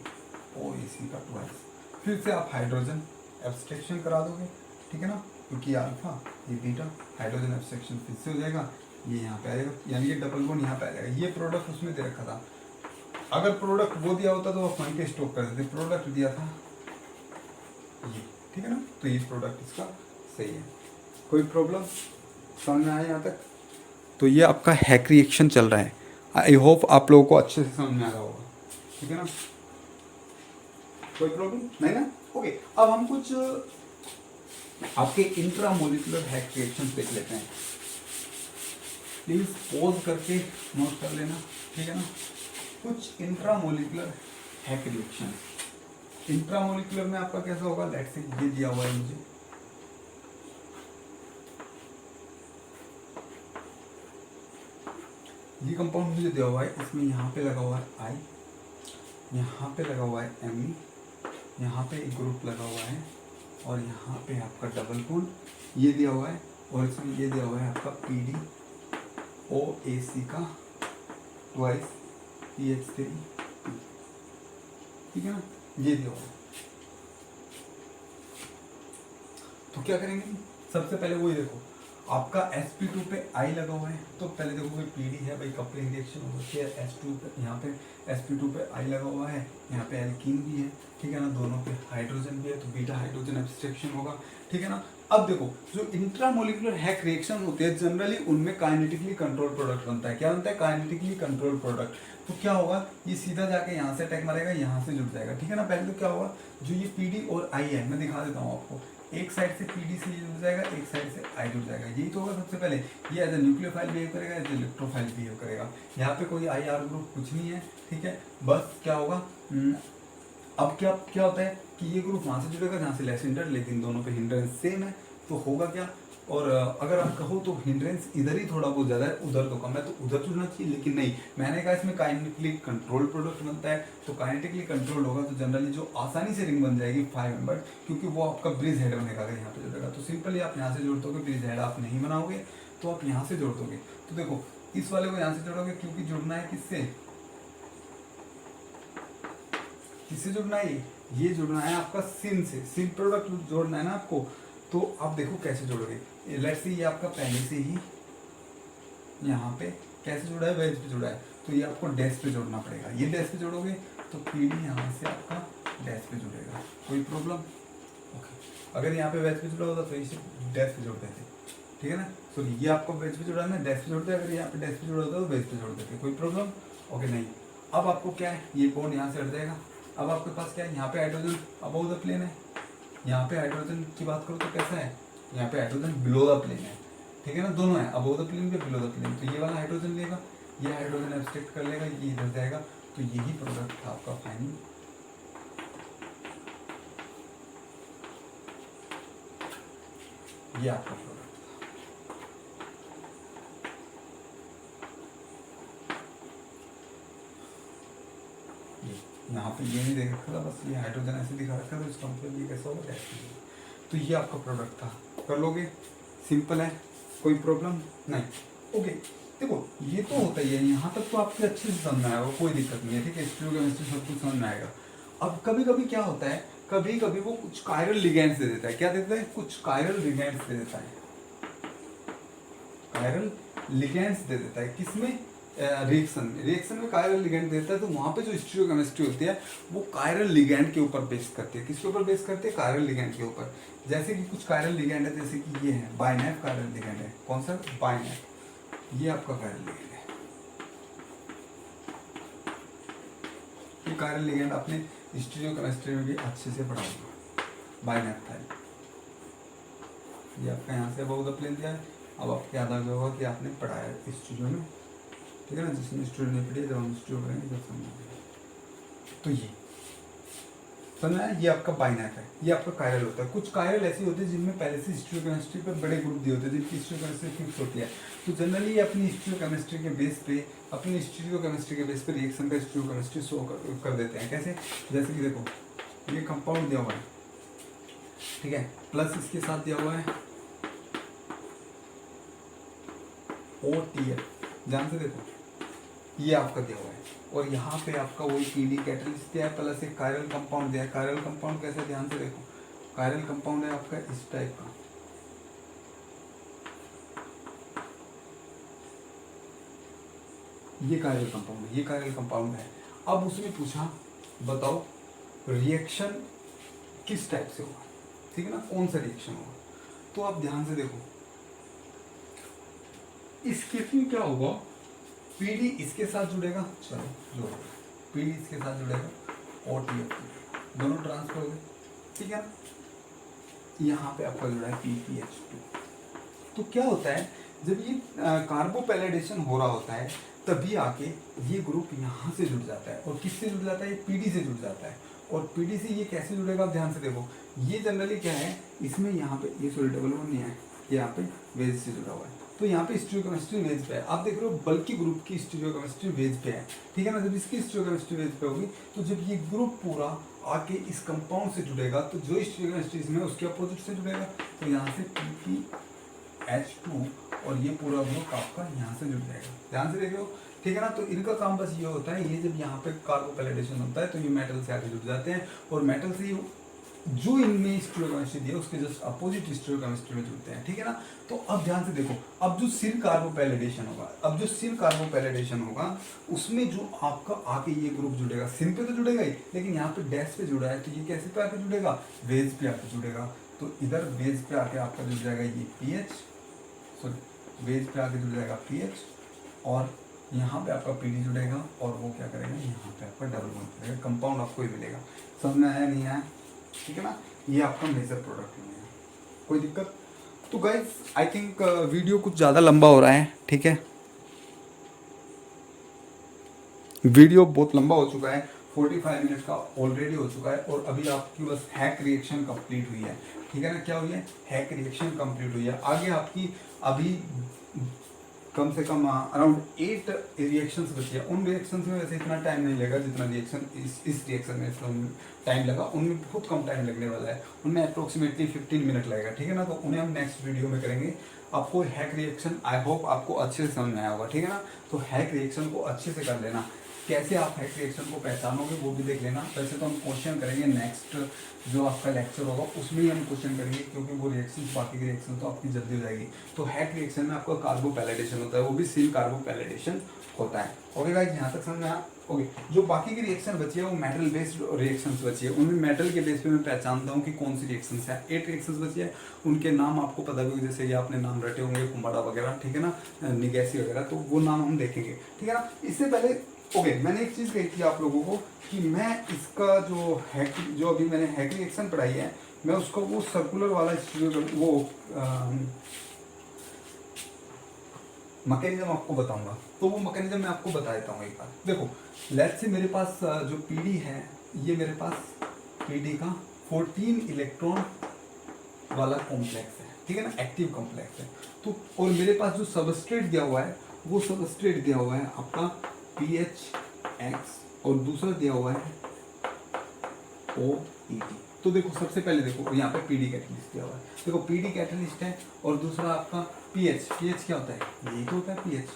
ओ ए सी का ट्वाइस। फिर से आप हाइड्रोजन एब्स्ट्रैक्शन करा दोगे, ठीक है ना, क्योंकि अल्फा ये बीटा, हाइड्रोजन एब्स्ट्रैक्शन फिर से हो जाएगा, ये यहाँ पे आ जाएगा, यानी कि डबल बॉन्ड यहाँ पे आ जाएगा। ये प्रोडक्ट उसमें दे रखा था, अगर प्रोडक्ट वो दिया होता तो आप वहीं पे स्टॉप कर देते, प्रोडक्ट दिया था ये, ठीक है ना, तो ये प्रोडक्ट इसका सही है, कोई प्रॉब्लम समझ में आया यहाँ तक। तो ये आपका हैक रिएक्शन चल रहा है, आई होप आप लोगों को अच्छे से समझ में आ रहा होगा, ठीक है ना, कोई प्रॉब्लम नहीं ना। ओके, अब हम कुछ आपके इंट्रामोलिकुलर हैक रिएक्शंस देख लेते हैं, प्लीज पॉज करके नोट कर लेना, ठीक है ना। कुछ इंट्रामोलिकुलर हैक रिएक्शन, इंट्रामोलिकुलर में आपका कैसा होगा, लेट से ये दिया हुआ है मुझे, ये कंपाउंड मुझे दिया हुआ है, इसमें यहाँ पे लगा हुआ है आई, यहाँ पे लगा हुआ है एम, यहाँ पे एक ग्रुप लगा हुआ है, और यहाँ पे आपका डबल बॉन्ड ये दिया हुआ है, और इसमें ये दिया हुआ है आपका पी डी ओ ए सी का ट्वाइस PH3, ठीक है ना, ये दिया हुआ है। तो क्या करेंगे, सबसे पहले वही देखो, आपका sp2 पे I लगा हुआ है, तो पहले देखोगे PD है भाई, कपलिंग रिएक्शन होती है, S2 पे, यहाँ पे sp2 पे I लगा हुआ है, यहाँ पे एल्कीन भी है, ठीक है ना, दोनों पे हाइड्रोजन भी है, तो बीटा हाइड्रोजन एब्स्ट्रैक्शन होगा, ठीक है ना। अब देखो जो इंट्रामोलिकुलर हैक रिएक्शन होते हैं जनरली उनमें काइनेटिकली कंट्रोल प्रोडक्ट बनता है, क्या बनता है, काइनेटिकली कंट्रोल प्रोडक्ट। तो क्या होगा, ये सीधा जाके यहाँ से अटैक मारेगा, यहाँ से जुड़ जाएगा, ठीक है ना। पहले तो क्या होगा, जो ये PD और I है, मैं दिखा देता हूँ आपको, एक साइड से पीडी से ये जुड़ जाएगा, एक साइड से आई जुड़ जाएगा, यही तो होगा सबसे पहले। ये एज ए न्यूक्लियोफाइल बिहेव करेगा, एज ए इलेक्ट्रोफाइल बिहेव करेगा। यहाँ पे कोई आई आर ग्रुप कुछ नहीं है, ठीक है। बस क्या होगा, अब क्या क्या होता है कि ये ग्रुप वहाँ से जुड़ेगा जहाँ से लेस हिंडर, लेकिन दोनों पे हिंड्रेंस सेम है, तो होगा क्या। और अगर आप कहो तो हिंड्रेंस इधर ही थोड़ा बहुत ज़्यादा है, उधर तो कम है, तो उधर जुड़ना चाहिए, लेकिन नहीं। मैंने कहा इसमें काइनेटिकली कंट्रोल प्रोडक्ट बनता है, तो काइनेटिकली कंट्रोल होगा तो जनरली जो आसानी से रिंग बन जाएगी 5 मेंबर, क्योंकि वो आपका ब्रिज हेड बनेगा अगर यहाँ पे जुड़ेगा। तो सिंपली आप यहाँ से जोड़ दोगे, ब्रिज हेड आप नहीं बनाओगे तो आप यहाँ से जोड़ दोगे। तो देखो इस वाले को यहाँ से जोड़ोगे, क्योंकि जुड़ना है किससे, किससे जुड़ना है, ये जुड़ना है आपका सिन से, सिन प्रोडक्ट जोड़ना है ना आपको। तो आप देखो कैसे जोड़ोगे, लेट्स से ये आपका पहले से ही यहाँ पे कैसे जुड़ा है, वेज पे जुड़ा है, तो ये आपको डैश पे जोड़ना पड़ेगा। ये डैश पे जोड़ोगे तो पीडी यहाँ से आपका डैश पे जुड़ेगा, कोई प्रॉब्लम। ओके, अगर यहाँ पे वेज पे जुड़ा होता तो इसे डैश पे जोड़ देते, ठीक है ना। तो ये आपको वेज पे जुड़ा है, डैश पे जोड़ते, अगर यहाँ पे डैश पे जुड़ा होता तो वेज पे जोड़ देते, कोई प्रॉब्लम। ओके नहीं, अब आपको क्या है, ये बॉन्ड यहाँ से हट जाएगा। अब आपके पास क्या है, यहाँ पे हाइड्रोजन अबव द प्लेन है, यहाँ पे हाइड्रोजन की बात करो तो कैसा है, यहाँ पे हाइड्रोजन बिलो द प्लेन है, ठीक है ना, दोनों है, अबव द प्लेन पे बिलो द प्लेन। तो ये वाला हाइड्रोजन लेगा, ये हाइड्रोजन एब्स्ट्रैक्ट कर लेगा, ये इधर जाएगा, तो यही प्रोडक्ट था आपका फाइनल। ये आपका प्रोडक्ट यहाँ पे ये नहीं देख रखा था, बस ये हाइड्रोजन ऐसे दिखा रखा था, इसका मतलब ये कैसा होगा, तो ये आपका प्रोडक्ट था। कर लोगे, सिंपल है, कोई प्रॉब्लम नहीं। ओके देखो ये तो होता ही है, यहाँ तक तो आपके अच्छे से समझ में आएगा, कोई दिक्कत नहीं है, ठीक है। स्टीरियोकेमिस्ट्री सब कुछ समझ में आएगा। अब कभी कभी क्या होता है, कभी कभी वो कुछ कायरल लिगेंड्स दे देता है, क्या देता है, कुछ कायरल लिगेंड्स दे देता है, कायरल लिगेंड्स दे देता है, किसमें, रिएक्शन में कायरल लिगेंड देता है। तो वहाँ पे जो स्टीरियोकेमिस्ट्री होती है वो कायरल लिगेंड के ऊपर बेस करती है, किसके ऊपर बेस करती है, कायरल लिगेंड के ऊपर। जैसे कि कुछ कायरल लिगेंड है, जैसे कि ये है बाइनैप कायरल लिगेंड है, कौन सा, बाइनैप, ये आपका कायरल लिगेंड है। ये कायरल लिगेंड आपने स्टीरियोकेमिस्ट्री में भी अच्छे से पढ़ा होगा, बाइनैप था ये आपका, यहाँ से अबव द प्लेन दिया है। अब आपको याद आ गया होगा कि आपने पढ़ाया इस चीज़ों में, ठीक है ना, जिसमें स्टूडेंट ने पढ़ी, जब हम स्टूडेंट करेंगे जब समझ। तो ये समझना है, ये आपका बाइनैप है, ये आपका कायरल होता है। कुछ कायरल ऐसे होते हैं जिनमें पहले से स्टीरियोकेमिस्ट्री पे बड़े ग्रुप दिए होते हैं, जिनकी स्टीरियोकेमिस्ट्री फिक्स होती है। तो जनरली अपनी स्टीरियोकेमिस्ट्री के बेस पे, अपनी स्टीरियोकेमिस्ट्री के बेस पे रिएक्शन का स्टीरियोकेमिस्ट्री शो कर देते हैं। कैसे, जैसे कि देखो ये कंपाउंड दिया हुआ है, ठीक है, प्लस इसके साथ दिया हुआ है OTF, ध्यान से देखो ये आपका दिया हुआ है, और यहाँ पे आपका वही पीडी कैटलिस्ट दिया है, प्लस एक कायरल कंपाउंड दिया है। कायरल कंपाउंड कैसे, ध्यान से देखो, कायरल कंपाउंड है आपका इस टाइप का, ये कायरल कंपाउंड है, ये कायरल कंपाउंड है। अब उसने पूछा बताओ रिएक्शन किस टाइप से होगा, ठीक है ना, कौन सा रिएक्शन होगा। तो आप ध्यान से देखो, इस केस में क्या होगा, पीडी इसके साथ जुड़ेगा, चलो जो पीडी इसके साथ जुड़ेगा और TF दोनों ट्रांसफर हो गए, ठीक है ना। यहाँ पे आपका जुड़ा है PPH2। तो क्या होता है, जब ये कार्बोपैलिडेशन हो रहा होता है तभी आके ये ग्रुप यहाँ से जुड़ जाता है, और किससे जुड़ जाता है, ये पीडी से जुड़ जाता है। और पीडी से ये कैसे जुड़ेगा, ध्यान से देखो, ये जनरली क्या है, इसमें यहाँ पे ये सॉरी डबल बॉन्ड नहीं है, ये यहाँ पे वेज से जुड़ा हुआ है, तो यहाँ पे स्टीरियोकेमिस्ट्री वेज पे है। आप देख रहे हो बल्कि ग्रुप की स्टीरियोकेमिस्ट्री वेज पे है, ठीक है ना। जब इसकी स्टीरियोकेमिस्ट्री वेज पे होगी, तो जब ये ग्रुप पूरा आके इस कंपाउंड से जुड़ेगा, तो जो स्टीरियोकेमिस्ट्री इसमें उसके अपोजिट से जुड़ेगा, तो यहाँ से PPH2 और ये पूरा ग्रुप आपका यहाँ से जुड़ जाएगा, ध्यान से देख लो, ठीक है ना। तो इनका काम बस ये होता है, ये जब यहाँ पे कार्बोपैलिडेशन होता है तो ये मेटल से आके जुड़ जाते हैं, और मेटल से जो इनमें स्टीरियोकेमिस्ट्री दिया उसके जस्ट अपोजिट स्टीरियोकेमिस्ट्री में जुड़ते हैं, ठीक है ना। तो अब ध्यान से देखो, अब जो सिर कार्बोपैलिडेशन होगा, अब जो सिर कार्बोपैलिडेशन होगा उसमें जो आपका आके ये ग्रुप जुड़ेगा, सिन पे तो जुड़ेगा ही, लेकिन यहाँ पे डैश पे जुड़ा है, तो ये कैसे पे आके जुड़ेगा, वेज पे आके जुड़ेगा। तो इधर वेज पे आके आपका जुड़ जाएगा ये PH, सॉरी वेज पे आके जुड़ जाएगा PH, और यहाँ पे आपका PD जुड़ेगा, और वो क्या करेगा, यहाँ पे आपका डबल बॉन्ड करेगा, कंपाउंड आपको ही मिलेगा। समझ में आया नहीं आया, ठीक है ना। ये आपका मेजर प्रोडक्ट नहीं है, कोई दिक्कत? तो गाइज आई थिंक वीडियो कुछ ज़्यादा लंबा हो रहा है, ठीक है, वीडियो बहुत लंबा हो चुका है, 45 मिनट का ऑलरेडी हो चुका है, और अभी आपकी बस हैक रिएक्शन कंप्लीट हुई है, ठीक है ना? क्या हुई है? हैक रिएक्शन कंप्लीट हुई है। आगे आपकी अभी कम से कम अराउंड 8 रिएक्शंस बची है। उन रिएक्शंस में वैसे इतना टाइम नहीं लगेगा जितना रिएक्शन इस रिएक्शन में टाइम लगा, उनमें बहुत कम टाइम लगने वाला है, उनमें अप्रोक्सीमेटली 15 मिनट लगेगा, ठीक है ना? तो उन्हें हम नेक्स्ट वीडियो में करेंगे। आपको हैक रिएक्शन आई होप आपको अच्छे से समझ में आया होगा, ठीक है ना? तो हैक रिएक्शन को अच्छे से कर लेना। कैसे आप हैक रिएक्शन को पहचानोगे वो भी देख लेना। वैसे तो हम क्वेश्चन करेंगे नेक्स्ट जो आपका लेक्चर होगा उसमें ही हम क्वेश्चन करेंगे, क्योंकि वो रिएक्शन बाकी की रिएक्शन तो आपकी जल्दी हो जाएगी। तो हैक रिएक्शन में आपका कार्बोपैलेडेशन होता है, वो भी सेम कार्बोपैलेडेशन होता है। ओके गाइस, यहाँ तक समझ में आया? ओके, जो बाकी की रिएक्शन बची है वो मेटल बेस्ड रिएक्शंस बची है, उनमें मेटल के बेस पे मैं पहचानता हूँ कि कौन सी रिएक्शंस है। 8 रिएक्शंस बची है, उनके नाम आपको पता भी होगा, जैसे ये आपने नाम रटे होंगे कुम्बाड़ा वगैरह, ठीक है ना, निगैसी वगैरह, तो वो नाम हम देखेंगे, ठीक है ना? इससे पहले ओके, मैंने एक चीज़ कही थी आप लोगों को कि मैं इसका जो अभी मैंने हैक रिएक्शन पढ़ाई है, मैं उसको वो सर्कुलर वाला वो मैकेनिज्म आपको बताऊंगा। तो वो मैकेनिज्म मैं आपको बता देता हूँ एक बार। देखो, लेट्स से मेरे पास जो पीडी है, ये मेरे पास पीडी का 14 इलेक्ट्रॉन वाला कॉम्प्लेक्स है, ठीक है ना, एक्टिव कॉम्प्लेक्स है। तो और मेरे पास जो सबस्ट्रेट दिया हुआ है, वो सबस्ट्रेट दिया हुआ है आपका PHX, और दूसरा दिया हुआ है OET। तो देखो, सबसे पहले देखो यहाँ पे पीडी कैटलिस्ट दिया हुआ है, देखो पीडी कैटलिस्ट है, और दूसरा आपका पीएच क्या होता है? यही तो होता है पीएच,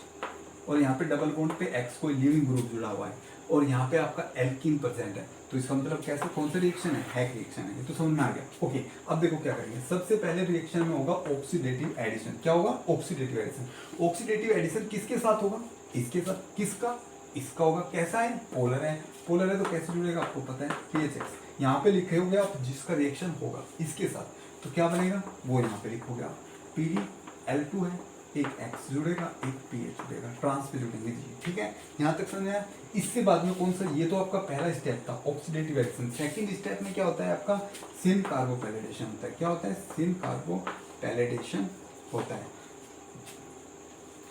और यहाँ पे डबल बॉन्ड पे X कोई लिविंग ग्रुप जुड़ा हुआ है, और यहाँ पे आपका एल्कीन प्रेजेंट है। तो इसका मतलब कैसे, कौन सा रिएक्शन है? हैक रिएक्शन है। ये तो समझ में आ गया। ओके, अब देखो क्या करेंगे। सबसे पहले रिएक्शन में होगा ऑक्सीडेटिव एडिशन। क्या होगा? Oxidative addition. ऑक्सीडेटिव एडिशन किसके साथ होगा? इसके साथ। किसका? इसका होगा। कैसा है? पोलर है। पोलर है तो कैसे जुड़ेगा आपको पता है, PHX। यहाँ पे लिखे होगे आप जिसका रिएक्शन होगा इसके साथ, तो क्या बनेगा वो यहाँ पे लिखोगे आप। PdL2 है, एक X जुड़ेगा, एक PH जुड़ेगा, ट्रांस पे जुड़ेंगे जी, ठीक है? यहाँ तक समझ आया? इससे बाद में कौन सा, ये तो आपका पहला स्टेप था ऑक्सीडेटिव एडिशन। सेकंड स्टेप में क्या होता है आपका? सिन कार्बोपैलेडेशन होता है। क्या होता है? सिन कार्बोपैलेडेशन होता है।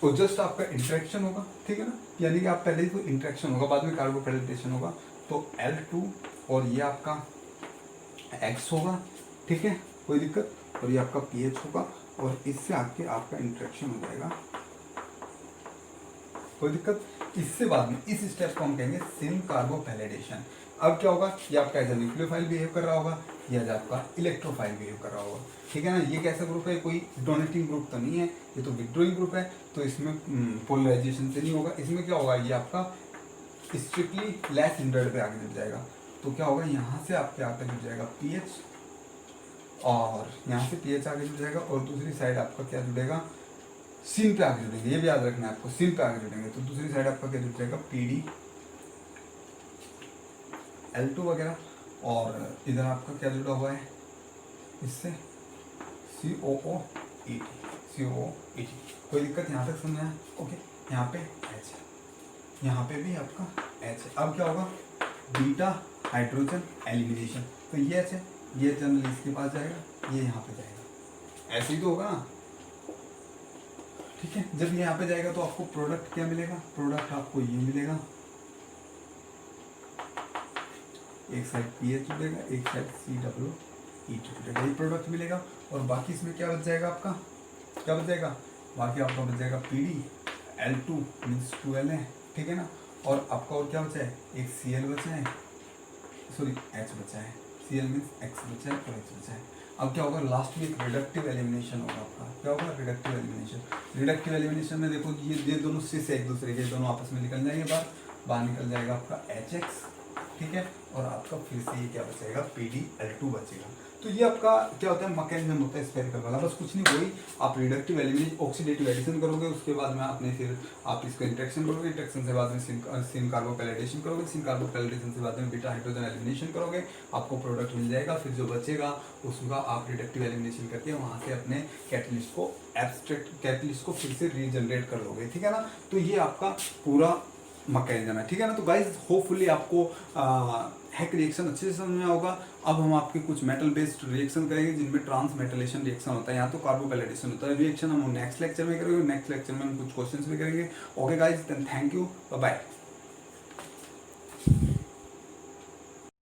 तो जस्ट आपका इंटरेक्शन होगा, ठीक है ना, यानी कि आप पहले ही तो इंटरेक्शन होगा, बाद में कार्बोपैलेडेशन होगा। तो L2 और ये आपका X होगा, ठीक है, कोई दिक्कत, और ये आपका PH होगा, और इससे आके आपका इंटरेक्शन हो जाएगा, कोई दिक्कत। इससे बाद में इस स्टेप को हम कहेंगे सिन कार्बोपैलेडेशन। अब क्या होगा? ये आपका एज ए न्यूक्लियोफाइल बिहेव कर रहा होगा, या एज आपका इलेक्ट्रोफाइल बिहेव कर रहा होगा, ठीक है ना? ये कैसा ग्रुप है? कोई डोनेटिंग ग्रुप तो नहीं है, ये तो विड्रोइंग ग्रुप है, तो इसमें पोलराइजेशन से नहीं होगा। इसमें क्या होगा? ये आपका स्ट्रिक्टली लेस हिंड्रेड पे आगे जुड़ जाएगा। तो क्या होगा? यहाँ से आपके आगे जुड़ जाएगा PH, और यहाँ से PH आगे जुड़ जाएगा, और दूसरी साइड आपका क्या जुड़ेगा? सिन पे आगे जुड़ेंगे, ये भी याद रखना है आपको, सिन पे आगे जुड़ेंगे। तो दूसरी साइड आपका क्या जुड़ जाएगा? PdL2 वगैरह, और इधर आपका क्या जुड़ा हुआ है इससे? COOET। कोई दिक्कत यहाँ तक समझ आया? ओके, यहाँ पे H है, यहाँ पे भी आपका H है। अब क्या होगा? Beta hydrogen elimination. तो ये H है, ये जनरल इसके पास जाएगा, ये यहाँ पे जाएगा, ऐसे ही तो होगा ना, ठीक है? जब ये यहाँ पे जाएगा तो आपको प्रोडक्ट क्या मिलेगा? प्रोडक्ट आपको ये मिलेगा, एक साइड PH जुड़ेगा, एक साइड COOET जुड़ेगा, ये प्रोडक्ट मिलेगा। और बाकी इसमें क्या बच जाएगा आपका? क्या बच जाएगा? बाकी आपका बच जाएगा PdL2 मीन्स 2L है, ठीक है ना? और आपका और क्या बचा है? एक Cl बचा है, सॉरी H बचा है, Cl मीन्स X बचा है और H बचा है। अब क्या होगा? लास्ट में एक रिडक्टिव एलिमिनेशन होगा आपका। क्या होगा? Reductive elimination. रिडक्टिव एलिमिनेशन में देखो, ये दोनों से एक दूसरे के दोनों आपस में निकल जाएंगे, बाहर निकल जाएगा आपका HX, ठीक है, और आपका फिर से ये क्या बचेगा? PdL2 बचेगा। तो ये आपका क्या होता है? मैकेनिज्म होता है स्फेरिकल वाला, बस कुछ नहीं। वही आप रिडक्टिव एलिमिनेशन, ऑक्सीडेटिव एडिशन करोगे, उसके बाद में आपने फिर आप इसको इंटरेक्शन करोगे, इंटरेक्शन से बाद में सिन कार्बोपैलेडेशन करोगे, सिन कार्बोपैलेडेशन से बाद में बीटा हाइड्रोजन एलिमिनेशन करोगे, आपको प्रोडक्ट मिल जाएगा। फिर जो बचेगा उसका आप रिडक्टिव एलिमिनेशन करके वहाँ से अपने कैटलिस्ट को एब्स्ट्रैक्ट कैटलिस्ट को फिर से रीजनरेट कर लोगे, ठीक है ना? तो ये आपका पूरा मैकेनिज्म है, ठीक है ना? तो गाइज होपफुली आपको हैक रिएक्शन अच्छे से समझ में होगा। अब हम आपके कुछ मेटल बेस्ड रिएक्शन करेंगे जिनमें ट्रांसमेटलेशन रिएक्शन होता है, यहाँ तो कार्बोकैटाइजेशन होता है रिएक्शन हम नेक्स्ट लेक्चर में करेंगे। नेक्स्ट लेक्चर में हम कुछ क्वेश्चंस भी करेंगे। Okay guys, then thank you, bye bye.